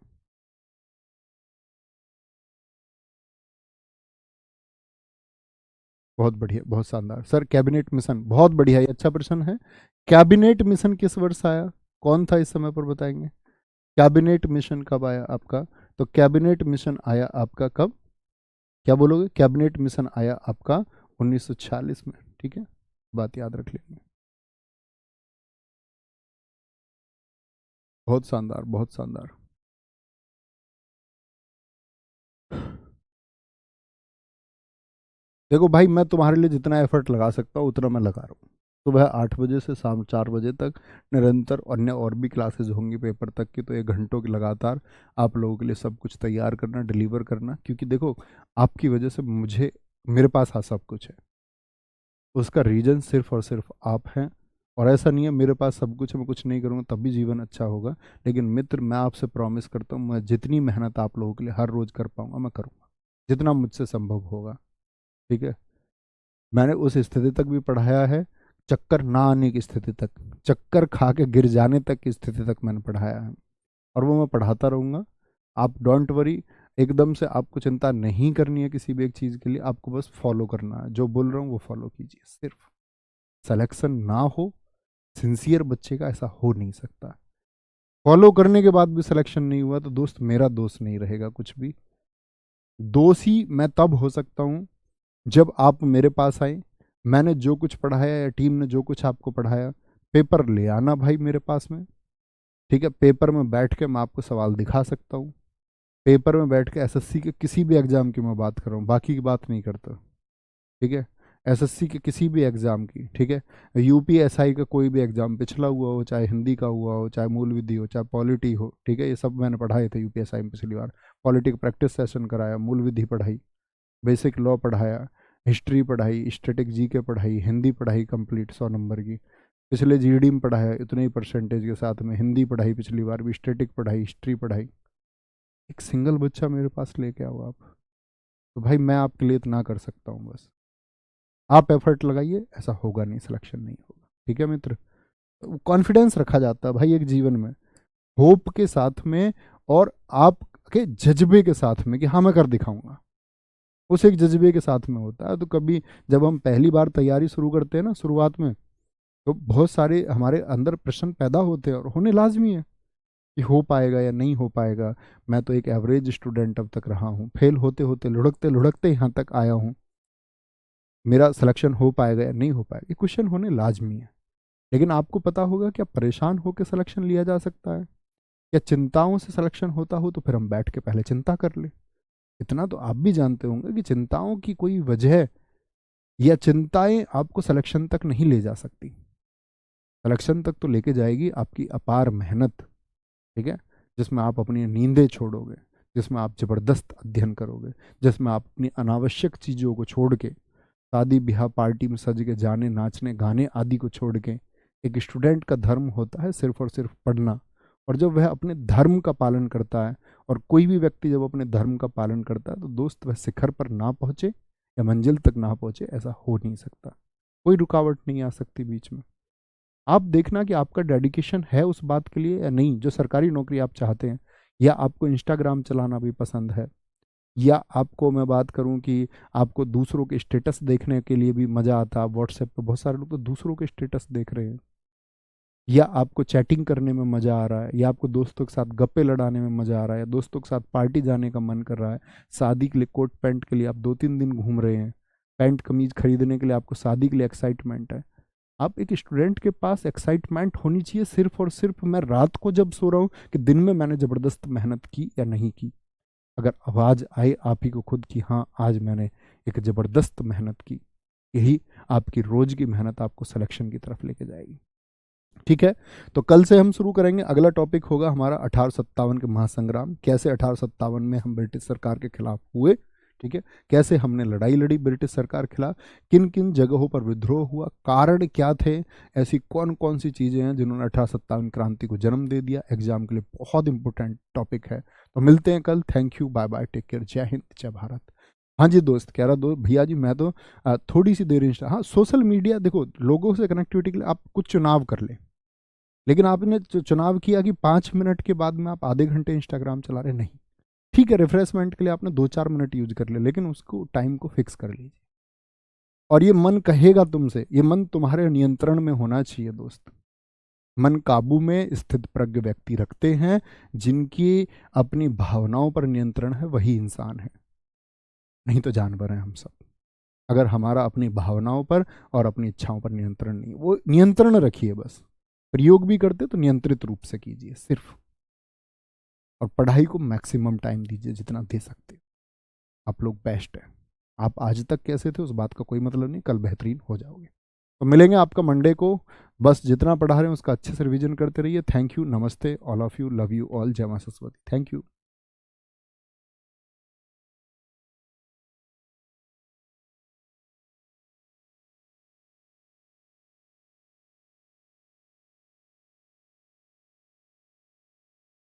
बहुत बढ़िया, बहुत शानदार सर। कैबिनेट मिशन, बहुत बढ़िया, ये अच्छा प्रश्न है। कैबिनेट मिशन किस वर्ष आया? कौन था इस समय पर, बताएंगे? कैबिनेट मिशन कब आया आपका? तो कैबिनेट मिशन आया आपका कब? क्या बोलोगे? कैबिनेट मिशन आया आपका 1946 में। ठीक है, बात याद रख लेंगे। बहुत शानदार, बहुत शानदार। देखो भाई, मैं तुम्हारे लिए जितना एफर्ट लगा सकता हूँ उतना मैं लगा रहा हूँ। सुबह 8 बजे से शाम 4 बजे तक निरंतर अन्य और भी क्लासेस होंगी पेपर तक की, तो 1 घंटों की लगातार आप लोगों के लिए सब कुछ तैयार करना, डिलीवर करना। क्योंकि देखो, आपकी वजह से मुझे, मेरे पास हाँ सब कुछ है, उसका रीजन सिर्फ और सिर्फ आप हैं। और ऐसा नहीं है मेरे पास सब कुछ है, मैं कुछ नहीं करूँगा तब भी जीवन अच्छा होगा। लेकिन मित्र, मैं आपसे प्रॉमिस करता हूँ, मैं जितनी मेहनत आप लोगों के लिए हर रोज़ कर पाऊंगा मैं करूँगा, जितना मुझसे संभव होगा। ठीक है। मैंने उस स्थिति तक भी पढ़ाया है, चक्कर ना आने की स्थिति तक, चक्कर खा के गिर जाने तक की स्थिति तक मैंने पढ़ाया है, और वो मैं पढ़ाता रहूँगा। आप डोंट वरी, एकदम से आपको चिंता नहीं करनी है किसी भी एक चीज़ के लिए, आपको बस फॉलो करना है, जो बोल रहा हूँ वो फॉलो कीजिए सिर्फ। सिलेक्शन ना हो, सिंसियर बच्चे का ऐसा हो नहीं सकता। फॉलो करने के बाद भी सिलेक्शन नहीं हुआ तो दोस्त मेरा दोस्त नहीं रहेगा कुछ भी। दोषी मैं तब हो सकता हूँ जब आप मेरे पास आए, मैंने जो कुछ पढ़ाया या टीम ने जो कुछ आपको पढ़ाया, पेपर ले आना भाई मेरे पास में। ठीक है, पेपर में बैठ के मैं आपको सवाल दिखा सकता हूँ। पेपर में बैठ के एसएससी के किसी भी एग्जाम की मैं बात कर रहा हूँ, बाकी की बात नहीं करता। ठीक है, एसएससी के किसी भी एग्जाम की, ठीक है, यूपीएसआई का कोई भी एग्जाम पिछला हुआ हो, चाहे हिंदी का हुआ हो, चाहे मूल विधि हो, चाहे पॉलिटी हो, ठीक है, ये सब मैंने पढ़ाए थे यूपीएसआई में पिछली बार। पॉलिटी का प्रैक्टिस सेशन कराया, मूल विधि पढ़ाई, बेसिक लॉ पढ़ाया, हिस्ट्री पढ़ाई, स्टैटिक जीके पढ़ाई, हिंदी पढ़ाई कंप्लीट 100 नंबर की। पिछले जीडी में पढ़ाया इतने ही परसेंटेज के साथ में, हिंदी पढ़ाई पिछली बार भी, स्टैटिक पढ़ाई, हिस्ट्री पढ़ाई। एक सिंगल बच्चा मेरे पास लेके आओ आप, तो भाई मैं आपके लिए इतना कर सकता हूँ बस। आप एफर्ट लगाइए, ऐसा होगा नहीं, सिलेक्शन नहीं होगा। ठीक है मित्र, कॉन्फिडेंस रखा जाता है भाई एक जीवन में, होप के साथ में, और आपके जज्बे के साथ में कि हाँ मैं कर दिखाऊंगा, उस एक जज्बे के साथ में होता है। तो कभी जब हम पहली बार तैयारी शुरू करते हैं ना शुरुआत में, तो बहुत सारे हमारे अंदर प्रश्न पैदा होते हैं, और होने लाजमी है कि हो पाएगा या नहीं हो पाएगा। मैं तो एक एवरेज स्टूडेंट अब तक रहा हूँ, फेल होते होते लुढ़कते लुढ़कते यहाँ तक आया हूँ। मेरा सिलेक्शन हो पाएगा या नहीं हो पाएगा, ये क्वेश्चन होने लाजमी है। लेकिन आपको पता होगा क्या परेशान होकर सिलेक्शन लिया जा सकता है, या चिंताओं से सिलेक्शन होता हो तो फिर हम बैठ के पहले चिंता कर ले। इतना तो आप भी जानते होंगे कि चिंताओं की कोई वजह या चिंताएं आपको सिलेक्शन तक नहीं ले जा सकती। सिलेक्शन तक तो लेके जाएगी आपकी अपार मेहनत। ठीक है, जिसमें आप अपनी नींदें छोड़ोगे, जिसमें आप जबरदस्त अध्ययन करोगे, जिसमें आप अपनी अनावश्यक चीज़ों को छोड़ के, शादी ब्याह पार्टी में सज के जाने, नाचने गाने आदि को छोड़ के, एक स्टूडेंट का धर्म होता है सिर्फ और सिर्फ पढ़ना, और जब वह अपने धर्म का पालन करता है, और कोई भी व्यक्ति जब अपने धर्म का पालन करता है, तो दोस्त वह शिखर पर ना पहुंचे या मंजिल तक ना पहुंचे, ऐसा हो नहीं सकता। कोई रुकावट नहीं आ सकती बीच में। आप देखना कि आपका डेडिकेशन है उस बात के लिए या नहीं, जो सरकारी नौकरी आप चाहते हैं, या आपको इंस्टाग्राम चलाना भी पसंद है, या आपको मैं बात करूं कि आपको दूसरों के स्टेटस देखने के लिए भी मज़ा आता है। व्हाट्सएप पे बहुत सारे लोग तो दूसरों के स्टेटस देख रहे हैं, या आपको चैटिंग करने में मज़ा आ रहा है, या आपको दोस्तों के साथ गप्पे लड़ाने में मज़ा आ रहा है, या दोस्तों के साथ पार्टी जाने का मन कर रहा है, शादी के लिए कोट पैंट के लिए आप 2-3 दिन घूम रहे हैं, पैंट कमीज खरीदने के लिए आपको शादी के लिए एक्साइटमेंट है। आप एक स्टूडेंट के पास एक्साइटमेंट होनी चाहिए सिर्फ और सिर्फ मैं रात को जब सो रहा हूँ कि दिन में मैंने ज़बरदस्त मेहनत की या नहीं की। अगर आवाज़ आए आप ही को खुद की हाँ आज मैंने एक ज़बरदस्त मेहनत की, यही आपकी रोज़ की मेहनत आपको सिलेक्शन की तरफ लेके जाएगी। ठीक है, तो कल से हम शुरू करेंगे। अगला टॉपिक होगा हमारा 1857 के महासंग्राम, कैसे 1857 में हम ब्रिटिश सरकार के खिलाफ हुए। ठीक है, कैसे हमने लड़ाई लड़ी ब्रिटिश सरकार के खिलाफ, किन किन जगहों पर विद्रोह हुआ, कारण क्या थे, ऐसी कौन कौन सी चीज़ें हैं जिन्होंने 1857 क्रांति को जन्म दे दिया। एग्जाम के लिए बहुत इंपॉर्टेंट टॉपिक है। तो मिलते हैं कल। Thank you, bye bye, take care, जय हिंद, जय भारत। हाँ जी दोस्त, कह रहा दो भैया जी मैं तो थोड़ी सी देर हाँ सोशल मीडिया देखो, लोगों से कनेक्टिविटी के लिए आप कुछ चुनाव कर लें, लेकिन आपने चुनाव किया कि 5 मिनट के बाद में आप आधे घंटे इंस्टाग्राम चला रहे, नहीं। ठीक है, रिफ्रेशमेंट के लिए आपने 2-4 मिनट यूज कर ले, लेकिन उसको टाइम को फिक्स कर लीजिए। और ये मन कहेगा तुमसे, ये मन तुम्हारे नियंत्रण में होना चाहिए दोस्त। मन काबू में स्थित प्रज्ञ व्यक्ति रखते हैं, जिनकी अपनी भावनाओं पर नियंत्रण है, वही इंसान है, नहीं तो जानवर हैं हम सब। अगर हमारा अपनी भावनाओं पर और अपनी इच्छाओं पर नियंत्रण नहीं, वो नियंत्रण रखिए बस। प्रयोग भी करते तो नियंत्रित रूप से कीजिए सिर्फ, और पढ़ाई को मैक्सिमम टाइम दीजिए जितना दे सकते। आप लोग बेस्ट हैं। आप आज तक कैसे थे उस बात का कोई मतलब नहीं, कल बेहतरीन हो जाओगे। तो मिलेंगे आपका मंडे को। बस जितना पढ़ा रहे हैं उसका अच्छे से रिवीजन करते रहिए। थैंक यू, नमस्ते, all of you, love you all, जय मां सरस्वती। Thank you.